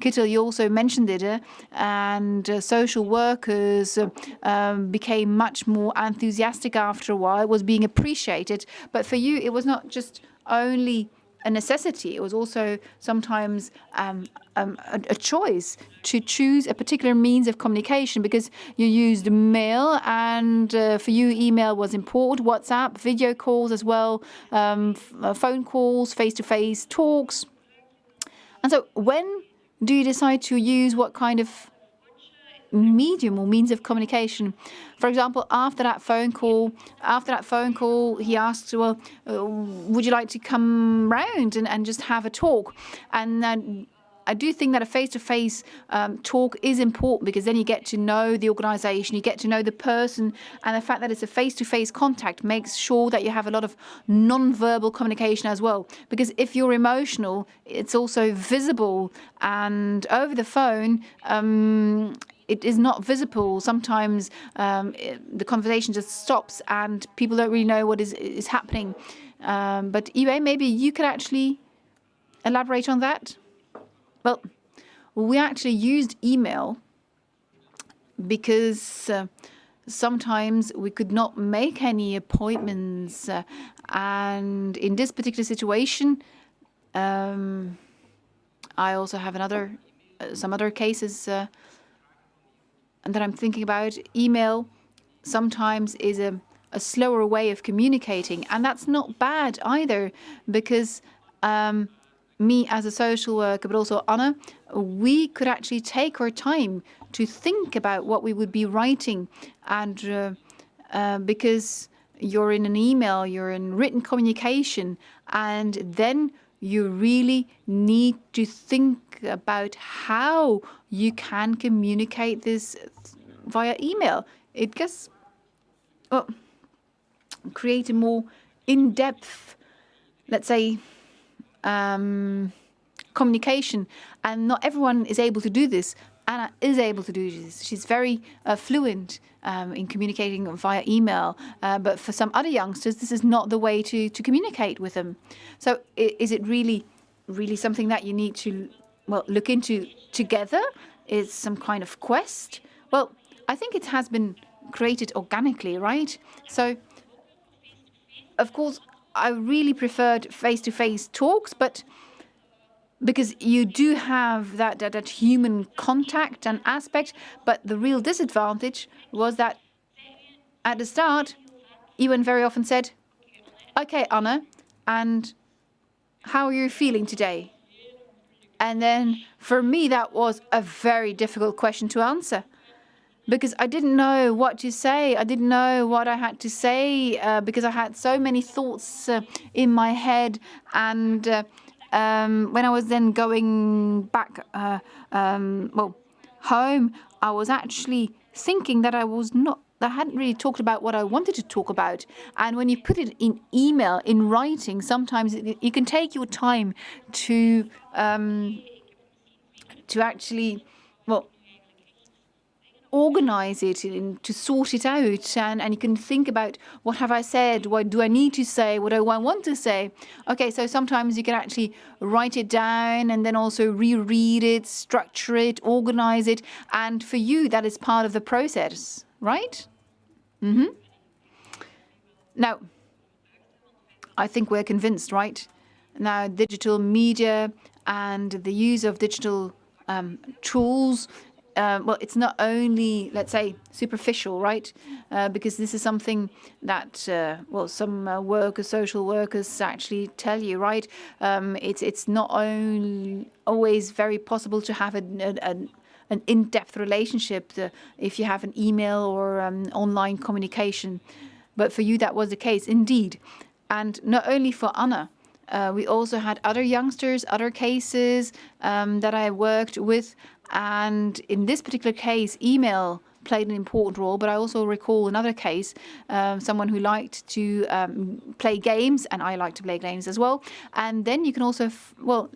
Kettil, you also mentioned it, and social workers became much more enthusiastic after a while. It was being appreciated, but for you, it was not just only a necessity. It was also sometimes a choice to choose a particular means of communication, because you used mail, and for you, email was important, WhatsApp, video calls as well, phone calls, face-to-face talks. And so when do you decide to use what kind of medium or means of communication? For example, after that phone call, he asked, would you like to come round and just have a talk? And I do think that a face-to-face talk is important, because then you get to know the organization, you get to know the person, and the fact that it's a face-to-face contact makes sure that you have a lot of non-verbal communication as well. Because if you're emotional, it's also visible, and over the phone, it is not visible. Sometimes the conversation just stops and people don't really know what is happening. But Iwein, maybe you could actually elaborate on that? Well, we actually used email because sometimes we could not make any appointments. And in this particular situation, I also have some other cases that I'm thinking about. Email sometimes is a slower way of communicating, and that's not bad either, because me as a social worker, but also Anna, we could actually take our time to think about what we would be writing, and because you're in an email, you're in written communication, and then you really need to think about how you can communicate this via email. It gets create a more in-depth, let's say, communication, and not everyone is able to do this. Anna is able to do this. She's very fluent in communicating via email, but for some other youngsters, this is not the way to communicate with them. So is it really something that you need to, look into together? Is some kind of quest? Well, I think it has been created organically, right? So, of course, I really preferred face-to-face talks, but because you do have that human contact and aspect, but the real disadvantage was that at the start, Iwein very often said, "Okay, Anna, and how are you feeling today?" And then for me, that was a very difficult question to answer, because I didn't know what to say. I didn't know what I had to say, because I had so many thoughts in my head. And when I was then going back home, I was actually thinking that I hadn't really talked about what I wanted to talk about. And when you put it in email, in writing, sometimes you can take your time to actually, organize it, to sort it out, and you can think about, what have I said? What do I need to say? What do I want to say? Okay, so sometimes you can actually write it down and then also reread it, structure it, organize it, and for you, that is part of the process, right? Now, I think we're convinced, right? Now, digital media and the use of digital tools, it's not only, let's say, superficial, right? Because this is something that, some social workers actually tell you, right? It's not only always very possible to have an in-depth relationship if you have an email or online communication. But for you, that was the case, indeed. And not only for Anna, we also had other youngsters, other cases that I worked with. And in this particular case, email played an important role. But I also recall another case, someone who liked to play games, and I like to play games as well. And then you can also,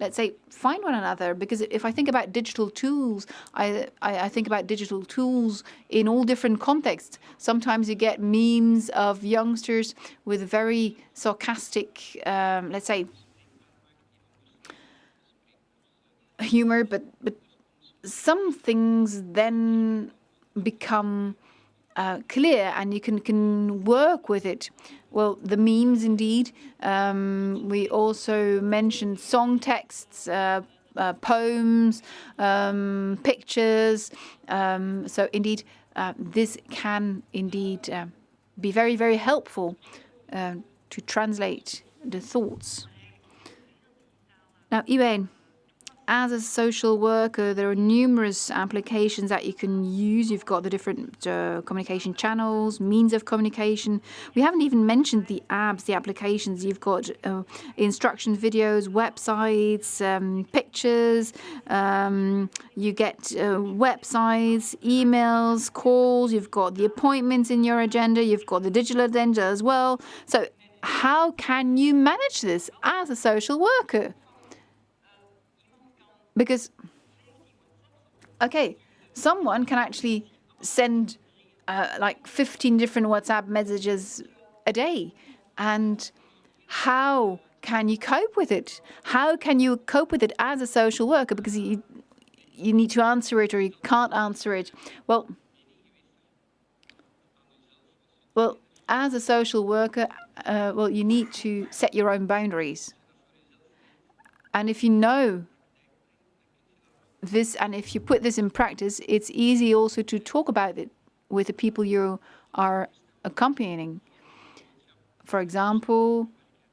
let's say, find one another. Because if I think about digital tools, I think about digital tools in all different contexts. Sometimes you get memes of youngsters with very sarcastic, let's say, humor, but some things then become clear, and you can work with it. Well, the memes, indeed. We also mentioned song texts, poems, pictures. So, indeed, this can indeed be very, very helpful to translate the thoughts. Now, Iwein, as a social worker, there are numerous applications that you can use. You've got the different communication channels, means of communication. We haven't even mentioned the apps, the applications. You've got instruction videos, websites, pictures. You get websites, emails, calls. You've got the appointments in your agenda. You've got the digital agenda as well. So how can you manage this as a social worker? Because, okay, someone can actually send like 15 different WhatsApp messages a day. And how can you cope with it? How can you cope with it as a social worker? Because you need to answer it or you can't answer it. Well, as a social worker, you need to set your own boundaries. And if you know this, and if you put this in practice, it's easy also to talk about it with the people you are accompanying. For example,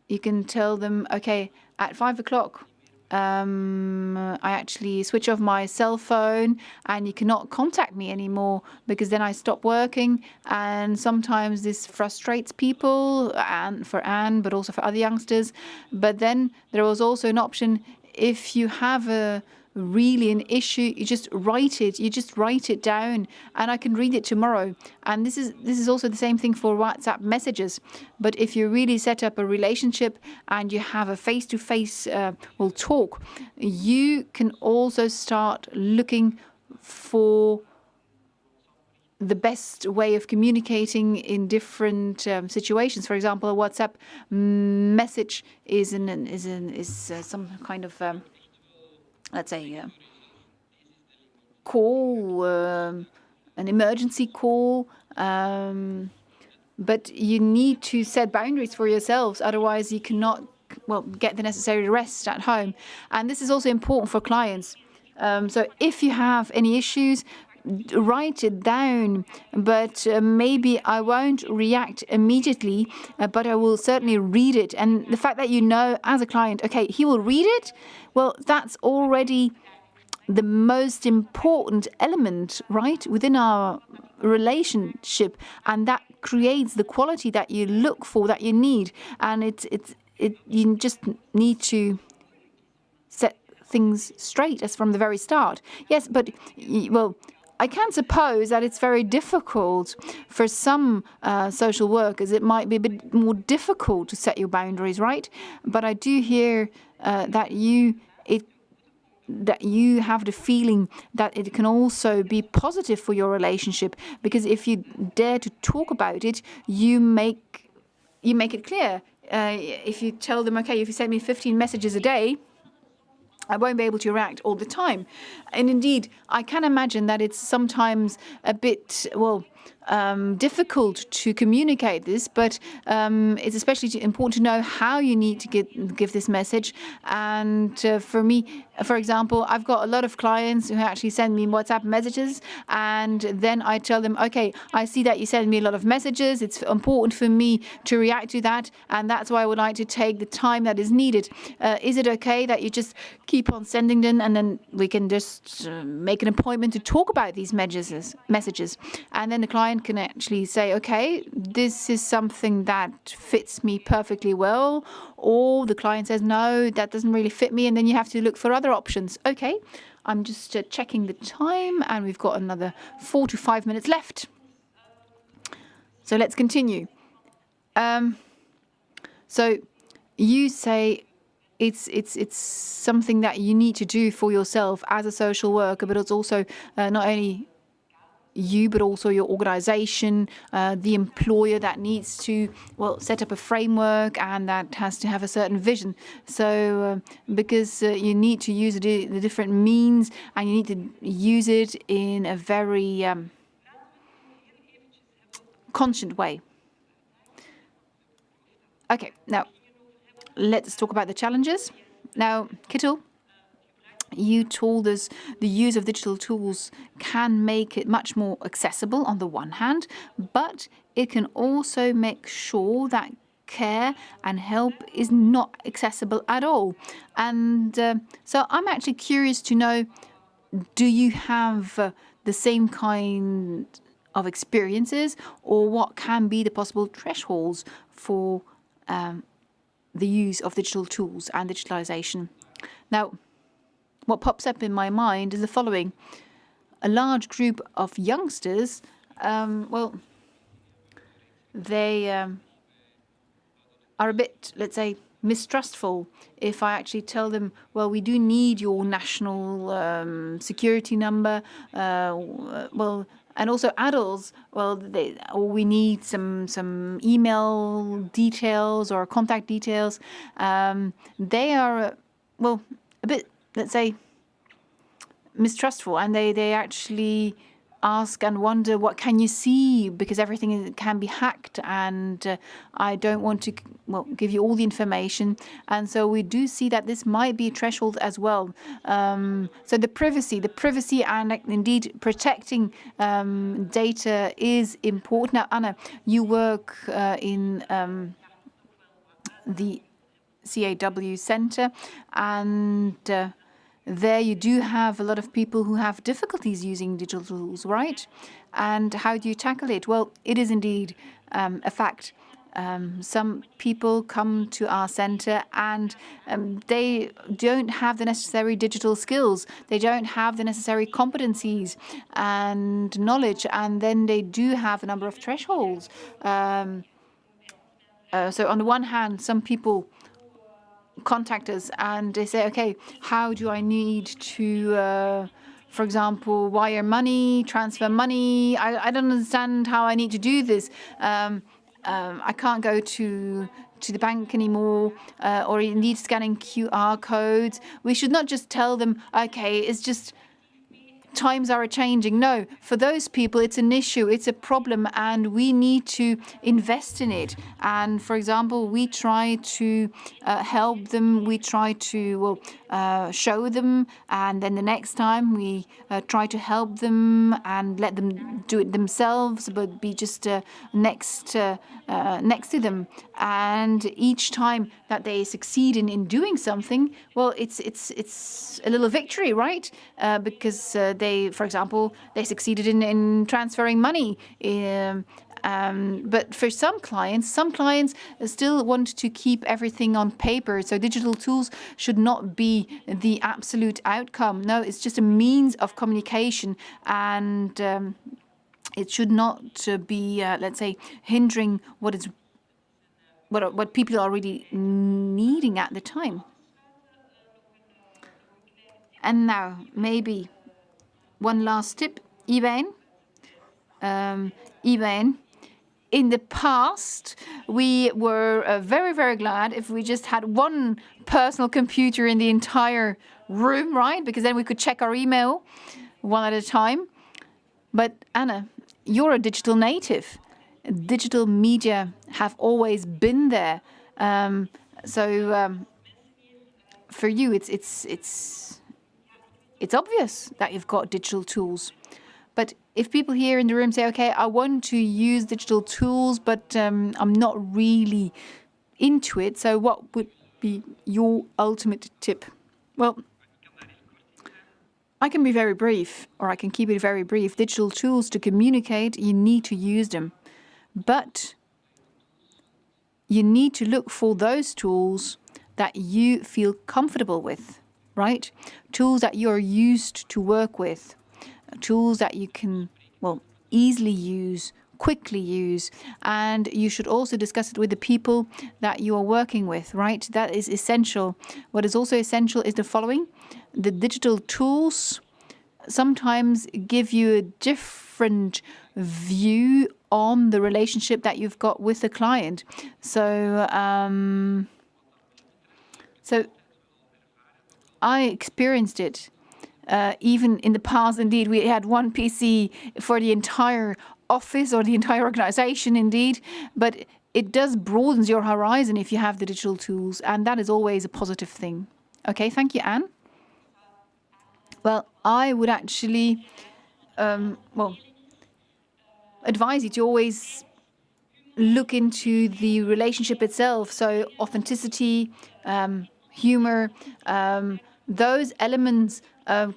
you can tell them, okay, at 5 o'clock, I actually switch off my cell phone and you cannot contact me anymore because then I stop working. And sometimes this frustrates people, and for Anne, but also for other youngsters. But then there was also an option, if you have really an issue, you just write it down and I can read it tomorrow. And this is also the same thing for WhatsApp messages. But if you really set up a relationship and you have a face-to-face talk, you can also start looking for the best way of communicating in different situations. For example, a WhatsApp message is some kind of let's say call, an emergency call, but you need to set boundaries for yourselves, otherwise you cannot get the necessary rest at home. And this is also important for clients. So if you have any issues, write it down, but maybe I won't react immediately, but I will certainly read it. And the fact that you know as a client, okay, he will read it, well, that's already the most important element, right, within our relationship, and that creates the quality that you look for, that you need. And you just need to set things straight as from the very start. Yes, but I can suppose that it's very difficult for some social workers. It might be a bit more difficult to set your boundaries, right? But I do hear that you have the feeling that it can also be positive for your relationship, because if you dare to talk about it, you make it clear. If you tell them, okay, if you send me 15 messages a day, I won't be able to react all the time. And indeed, I can imagine that it's sometimes a bit, difficult to communicate this, but it's especially important to know how you need to give this message. And for me, for example, I've got a lot of clients who actually send me WhatsApp messages, and then I tell them, okay, I see that you send me a lot of messages. It's important for me to react to that, and that's why I would like to take the time that is needed. Is it okay that you just keep on sending them, and then we can just make an appointment to talk about these messages? And then the client can actually say, okay, this is something that fits me perfectly well, or the client says, no, that doesn't really fit me, and then you have to look for other options. Okay, I'm just checking the time, and we've got another 4 to 5 minutes left. So let's continue. So you say it's something that you need to do for yourself as a social worker, but it's also not only you, but also your organization, the employer that needs to, set up a framework, and that has to have a certain vision. So because you need to use the different means, and you need to use it in a very conscient way. Okay, now let's talk about the challenges. Now, Kettil, you told us the use of digital tools can make it much more accessible on the one hand, but it can also make sure that care and help is not accessible at all. And so I'm actually curious to know, do you have the same kind of experiences, or what can be the possible thresholds for the use of digital tools and digitalization? Now, what pops up in my mind is the following. A large group of youngsters, they are a bit, let's say, mistrustful if I actually tell them, well, we do need your national security number. Well, and also adults, well, or we need some email details or contact details. They are, well, a bit, let's say, mistrustful, and they actually ask and wonder, what can you see, because everything can be hacked, and I don't want to give you all the information. And so we do see that this might be a threshold as well. So the privacy and indeed protecting data is important. Now, Anna, you work in the CAW Center, and there you do have a lot of people who have difficulties using digital tools, right? And how do you tackle it? Well, it is indeed a fact. Some people come to our center and they don't have the necessary digital skills. They don't have the necessary competencies and knowledge, and then they do have a number of thresholds. So on the one hand, some people contact us and they say, okay, how do I need to, for example, wire money, transfer money? I don't understand how I need to do this. I can't go to the bank anymore, or indeed scanning QR codes. We should not just tell them, okay, it's just times are changing. No, for those people, it's an issue, it's a problem, and we need to invest in it. And for example, we try to help them. We try to show them, and then the next time we try to help them and let them do it themselves, but be just next to them. And each time that they succeed in doing something, well, it's a little victory, right? Because they, for example, they succeeded in transferring money. But for some clients still want to keep everything on paper. So digital tools should not be the absolute outcome. No, it's just a means of communication, and it should not be, let's say, hindering what people are really needing at the time. And now, maybe one last tip, Iwein. Iwein, in the past, we were very, very glad if we just had one personal computer in the entire room, right? Because then we could check our email one at a time. But Anna, you're a digital native. Digital media have always been there. So for you, it's obvious that you've got digital tools. But if people here in the room say, okay, I want to use digital tools, but I'm not really into it, so what would be your ultimate tip? Well, I can be very brief, or I can keep it very brief. Digital tools to communicate, you need to use them. But you need to look for those tools that you feel comfortable with, right? Tools that you're used to work with. Tools that you can, easily use, quickly use, and you should also discuss it with the people that you are working with, right? That is essential. What is also essential is the following. The digital tools sometimes give you a different view on the relationship that you've got with the client. So I experienced it. Even in the past, indeed, we had one PC for the entire office or the entire organization, indeed. But it does broaden your horizon if you have the digital tools, and that is always a positive thing. Okay, thank you, Anne. Well, I would actually, advise you to always look into the relationship itself. So authenticity, humor, those elements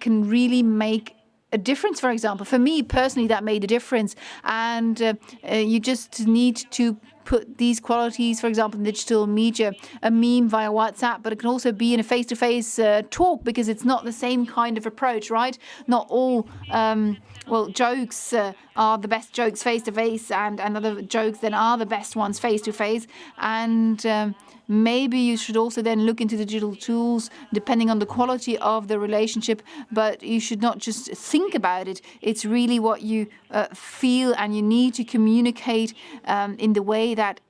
can really make a difference. For example, for me personally, that made a difference. And you just need to put these qualities, for example, in digital media, a meme via WhatsApp, but it can also be in a face-to-face talk, because it's not the same kind of approach, right? Not all, jokes are the best jokes face-to-face, and other jokes then are the best ones face-to-face. And maybe you should also then look into digital tools depending on the quality of the relationship, but you should not just think about it. It's really what you feel, and you need to communicate in the way that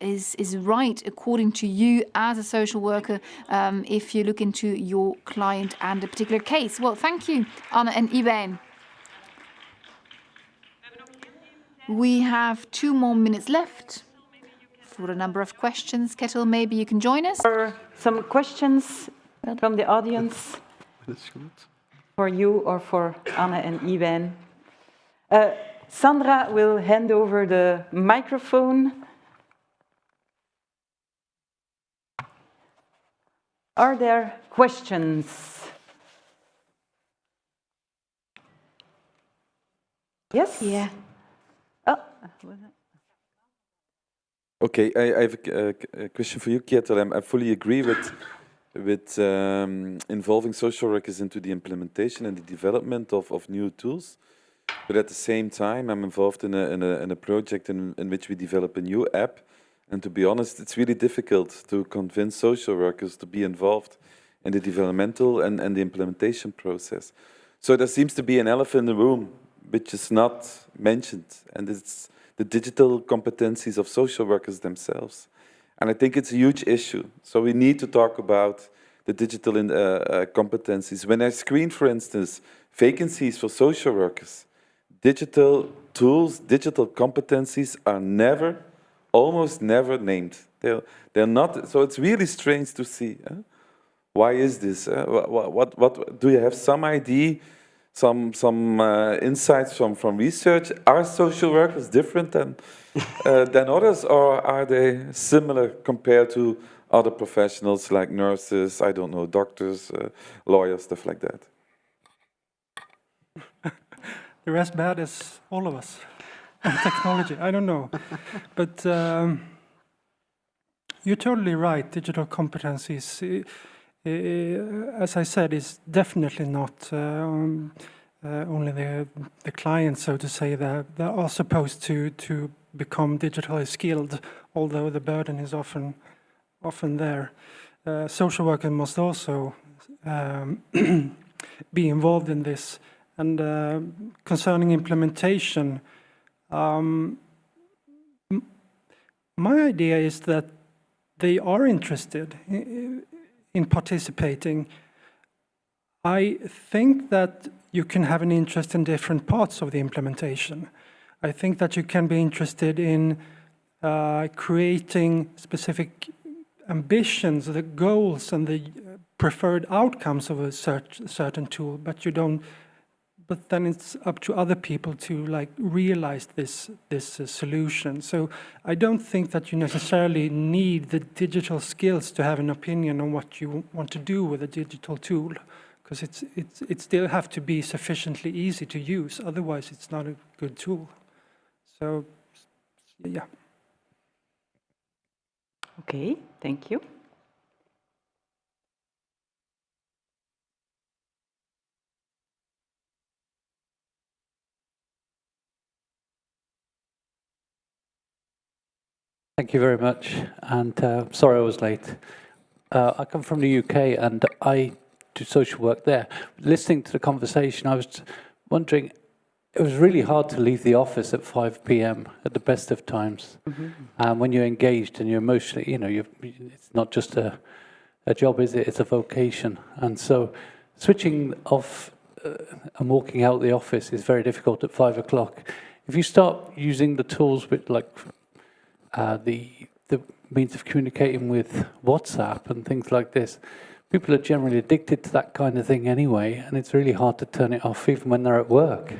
is right according to you as a social worker if you look into your client and a particular case. Well, thank you, Anne and Iwein. We have 2 more minutes left for a number of questions. Kettil, maybe you can join us. Or some questions from the audience for you or for Anne and Iwein. Sandra will hand over the microphone. Are there questions? Yes? Yeah. Oh. Okay, I have a question for you, Kettil. I fully agree with involving social workers into the implementation and the development of new tools. But at the same time, I'm involved in a project in which we develop a new app. And to be honest, it's really difficult to convince social workers to be involved in the developmental and the implementation process. So there seems to be an elephant in the room, which is not mentioned, and it's the digital competencies of social workers themselves. And I think it's a huge issue. So we need to talk about the digital competencies. When I screen, for instance, vacancies for social workers, digital tools, digital competencies are almost never named. They're not. So it's really strange to see. Why is this? What do you have some idea? Some insights from research? Are social workers different than others, or are they similar compared to other professionals like nurses? I don't know, doctors, lawyers, stuff like that. They're as bad as all of us on technology. I don't know, but you're totally right. Digital competencies, as I said, is definitely not only the clients, so to say, that are supposed to become digitally skilled, although the burden is often there. Social workers must also be involved in this. And concerning implementation, my idea is that they are interested in participating. I think that you can have an interest in different parts of the implementation. I think that you can be interested in creating specific ambitions, the goals and the preferred outcomes of a certain tool, but you don't. But then it's up to other people to realize this solution. So I don't think that you necessarily need the digital skills to have an opinion on what you want to do with a digital tool, because it still have to be sufficiently easy to use. Otherwise, it's not a good tool. So, yeah. Okay, thank you. Thank you very much, and sorry I was late. I come from the UK and I do social work there. Listening to the conversation, I was wondering, it was really hard to leave the office at 5 p.m. at the best of times. Mm-hmm. When you're engaged and you're emotionally, it's not just a job, is it? It's a vocation. And so switching off and walking out the office is very difficult at 5 o'clock. If you start using the tools with the means of communicating with WhatsApp and things like this, people are generally addicted to that kind of thing anyway, and it's really hard to turn it off even when they're at work.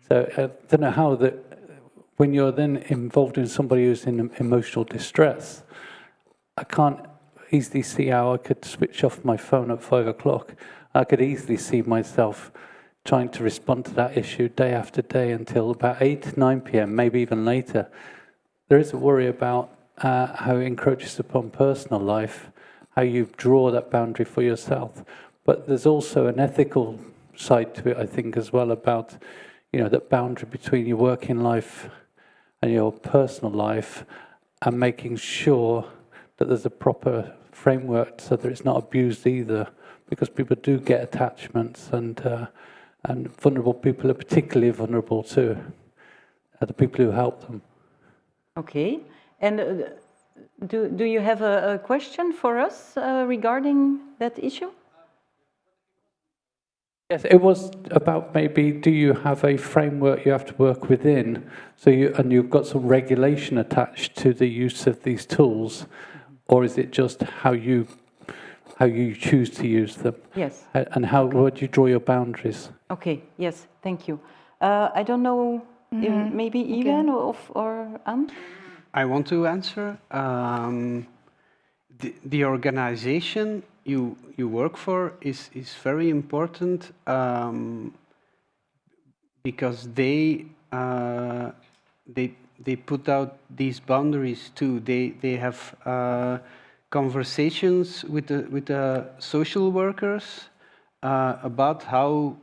So I don't know how that, when you're then involved in somebody who's in emotional distress, I can't easily see how I could switch off my phone at 5 o'clock. I could easily see myself trying to respond to that issue day after day until about 8, 9 p.m., maybe even later. There is a worry about how it encroaches upon personal life, how you draw that boundary for yourself. But there's also an ethical side to it, I think, as well, about that boundary between your working life and your personal life, and making sure that there's a proper framework so that it's not abused either, because people do get attachments, and vulnerable people are particularly vulnerable to the people who help them. Okay, and do you have a question for us regarding that issue? Yes, it was about maybe, do you have a framework you have to work within, so you've got some regulation attached to the use of these tools, or is it just how you choose to use them? Yes. And where do you draw your boundaries? Okay, yes, thank you. I don't know, if maybe Iwein or Anne? I want to answer. The organization you work for is very important, because they put out these boundaries too. They have conversations with the social workers about how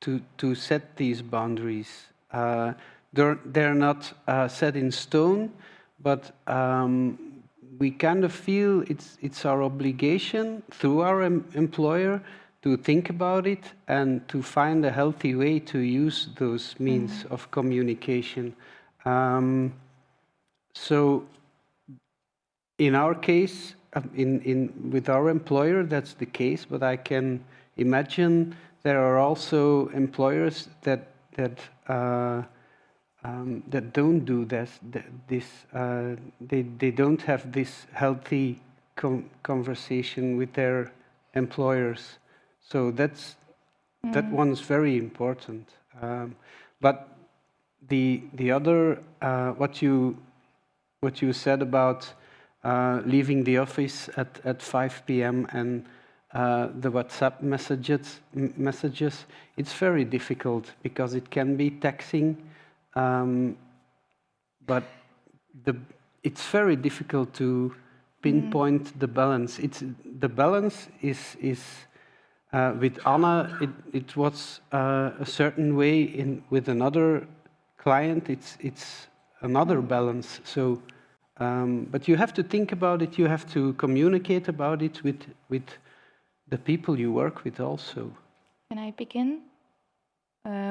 to set these boundaries. They're not set in stone, but we kind of feel it's our obligation through our employer to think about it and to find a healthy way to use those means of communication. So in our case, with our employer, that's the case, but I can imagine there are also employers that don't do this. They don't have this healthy conversation with their employers. So that one's very important. But the other what you said about leaving the office at 5 p.m. and the WhatsApp messages, it's very difficult because it can be taxing. But it's very difficult to pinpoint the balance. The balance is with Anna. It was a certain way. With another client, it's another balance. So, but you have to think about it. You have to communicate about it with the people you work with also. Can I begin?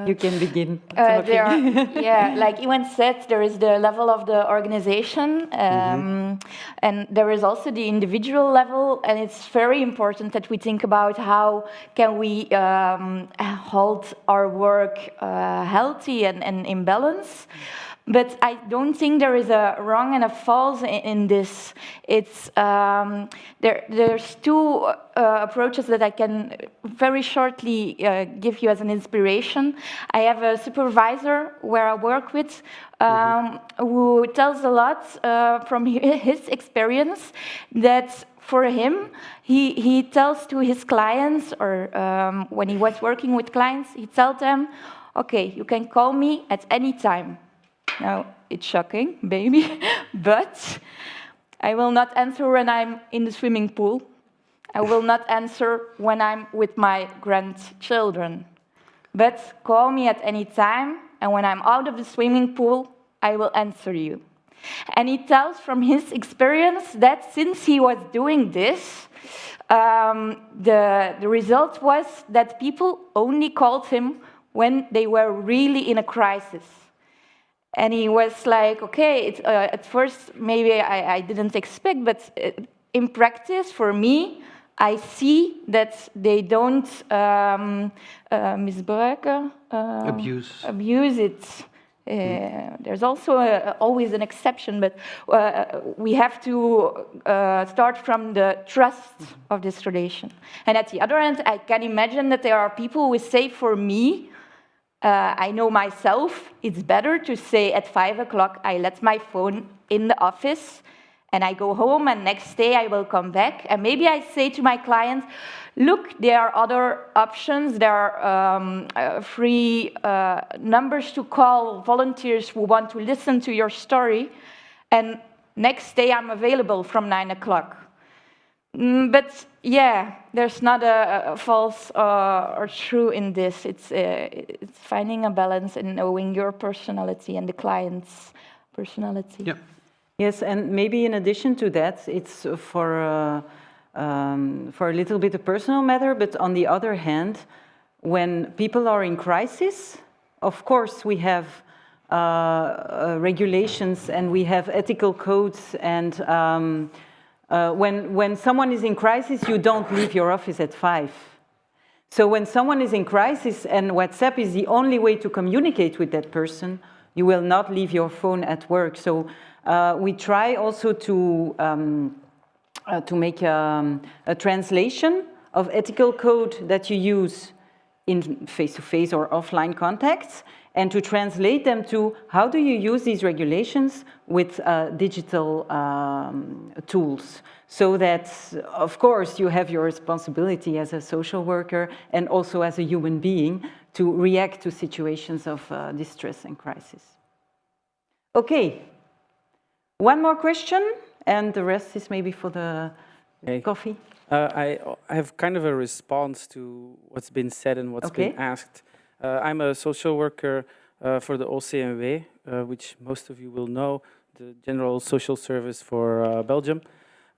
You can begin. Yeah, like Iwein said, there is the level of the organization, and there is also the individual level, and it's very important that we think about how can we hold our work healthy and in balance. But I don't think there is a wrong and a false in this. It's there's two approaches that I can very shortly give you as an inspiration. I have a supervisor where I work with who tells a lot from his experience that for him, he tells to his clients, or when he was working with clients, he tells them, okay, you can call me at any time. Now, it's shocking, maybe, but I will not answer when I'm in the swimming pool. I will not answer when I'm with my grandchildren. But call me at any time, and when I'm out of the swimming pool, I will answer you. And he tells from his experience that since he was doing this, the result was that people only called him when they were really in a crisis. And he was like, okay, at first maybe I didn't expect, but in practice for me, I see that they don't misbruiken, abuse it. There's also always an exception, but we have to start from the trust of this relation. And at the other end, I can imagine that there are people who say, for me, I know myself, it's better to say at 5 o'clock, I let my phone in the office and I go home, and next day I will come back. And maybe I say to my clients, look, there are other options. There are free numbers to call, volunteers who want to listen to your story. And next day I'm available from 9 o'clock. But yeah, there's not a false or true in this. It's finding a balance and knowing your personality and the client's personality. Yeah. Yes, and maybe in addition to that, it's for a little bit a personal matter, but on the other hand, when people are in crisis, of course we have regulations and we have ethical codes, and when someone is in crisis, you don't leave your office at 5. So when someone is in crisis and WhatsApp is the only way to communicate with that person, you will not leave your phone at work. So we try also to make a translation of ethical code that you use in face-to-face or offline contacts, and to translate them to how do you use these regulations with digital tools, so that, of course, you have your responsibility as a social worker and also as a human being to react to situations of distress and crisis. Okay, one more question, and the rest is maybe for the coffee. I have kind of a response to what's been said and what's been asked. I'm a social worker for the EUSWC, which most of you will know, the General Social Service for Belgium.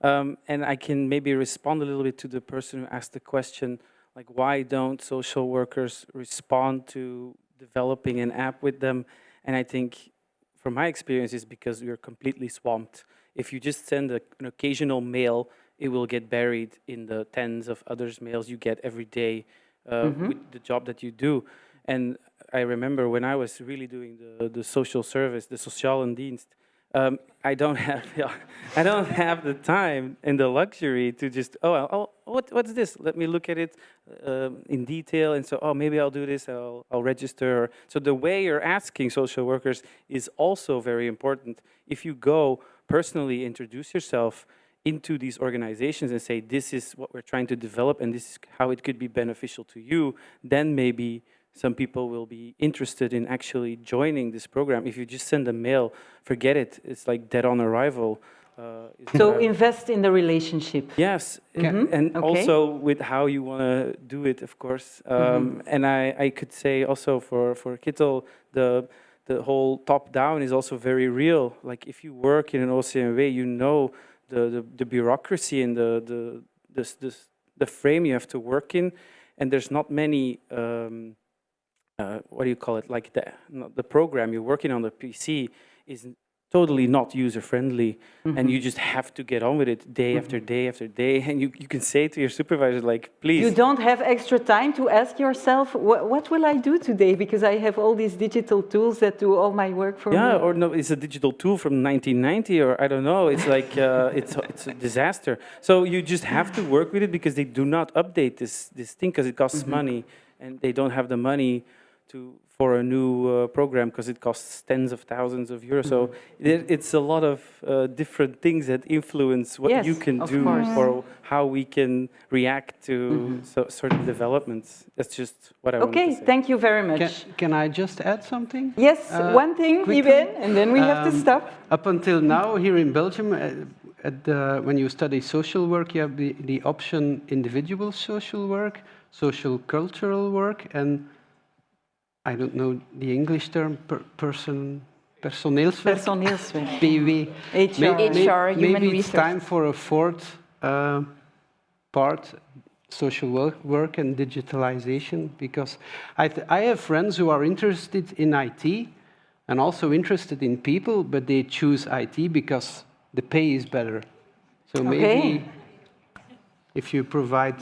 And I can maybe respond a little bit to the person who asked the question, like, why don't social workers respond to developing an app with them? And I think, from my experience, is because we are completely swamped. If you just send an occasional mail, it will get buried in the tens of other mails you get every day with the job that you do. And I remember when I was really doing the social service, the Socialendienst, I don't have the time and the luxury to just, what's this? Let me look at it in detail, and so, maybe I'll do this, I'll register. So the way you're asking social workers is also very important. If you go personally introduce yourself into these organizations and say, this is what we're trying to develop and this is how it could be beneficial to you, then maybe some people will be interested in actually joining this program. If you just send a mail, forget it. It's like dead on arrival. So invest in the relationship. Yes, and also with how you want to do it, of course. And I could say also for Kettil, the whole top-down is also very real. Like if you work in an EUSWC, you know the bureaucracy and the frame you have to work in, and there's not many. What do you call it? Like the program you're working on the PC is totally not user-friendly, and you just have to get on with it day after day after day. And you can say to your supervisor, like, please. You don't have extra time to ask yourself, what will I do today? Because I have all these digital tools that do all my work for me. Yeah, or no, it's a digital tool from 1990, or I don't know. It's like it's a disaster. So you just have to work with it because they do not update this thing because it costs money, and they don't have the money for a new program because it costs tens of thousands of euros. So it's a lot of different things that influence what you can do or how we can react to certain developments. That's just what I want to say. Okay, thank you very much. Can I just add something? Yes, one thing, Iwein, and then we have to stop. Up until now, here in Belgium, when you study social work, you have the option individual social work, social cultural work, and I don't know the English term, personeelswerk. Personeelswerk. PW. HR, human maybe research. It's time for a fourth part, social work and digitalization, because I have friends who are interested in IT and also interested in people, but they choose IT because the pay is better. So maybe if you provide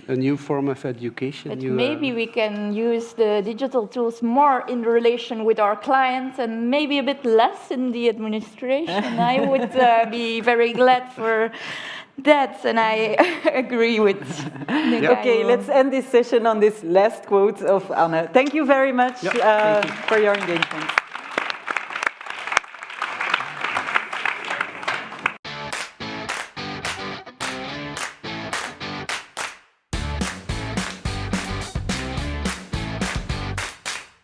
a new form of education. But maybe we can use the digital tools more in relation with our clients and maybe a bit less in the administration. I would be very glad for that, and I agree with the guy. Okay, let's end this session on this last quote of Anne. Thank you very much for your engagement.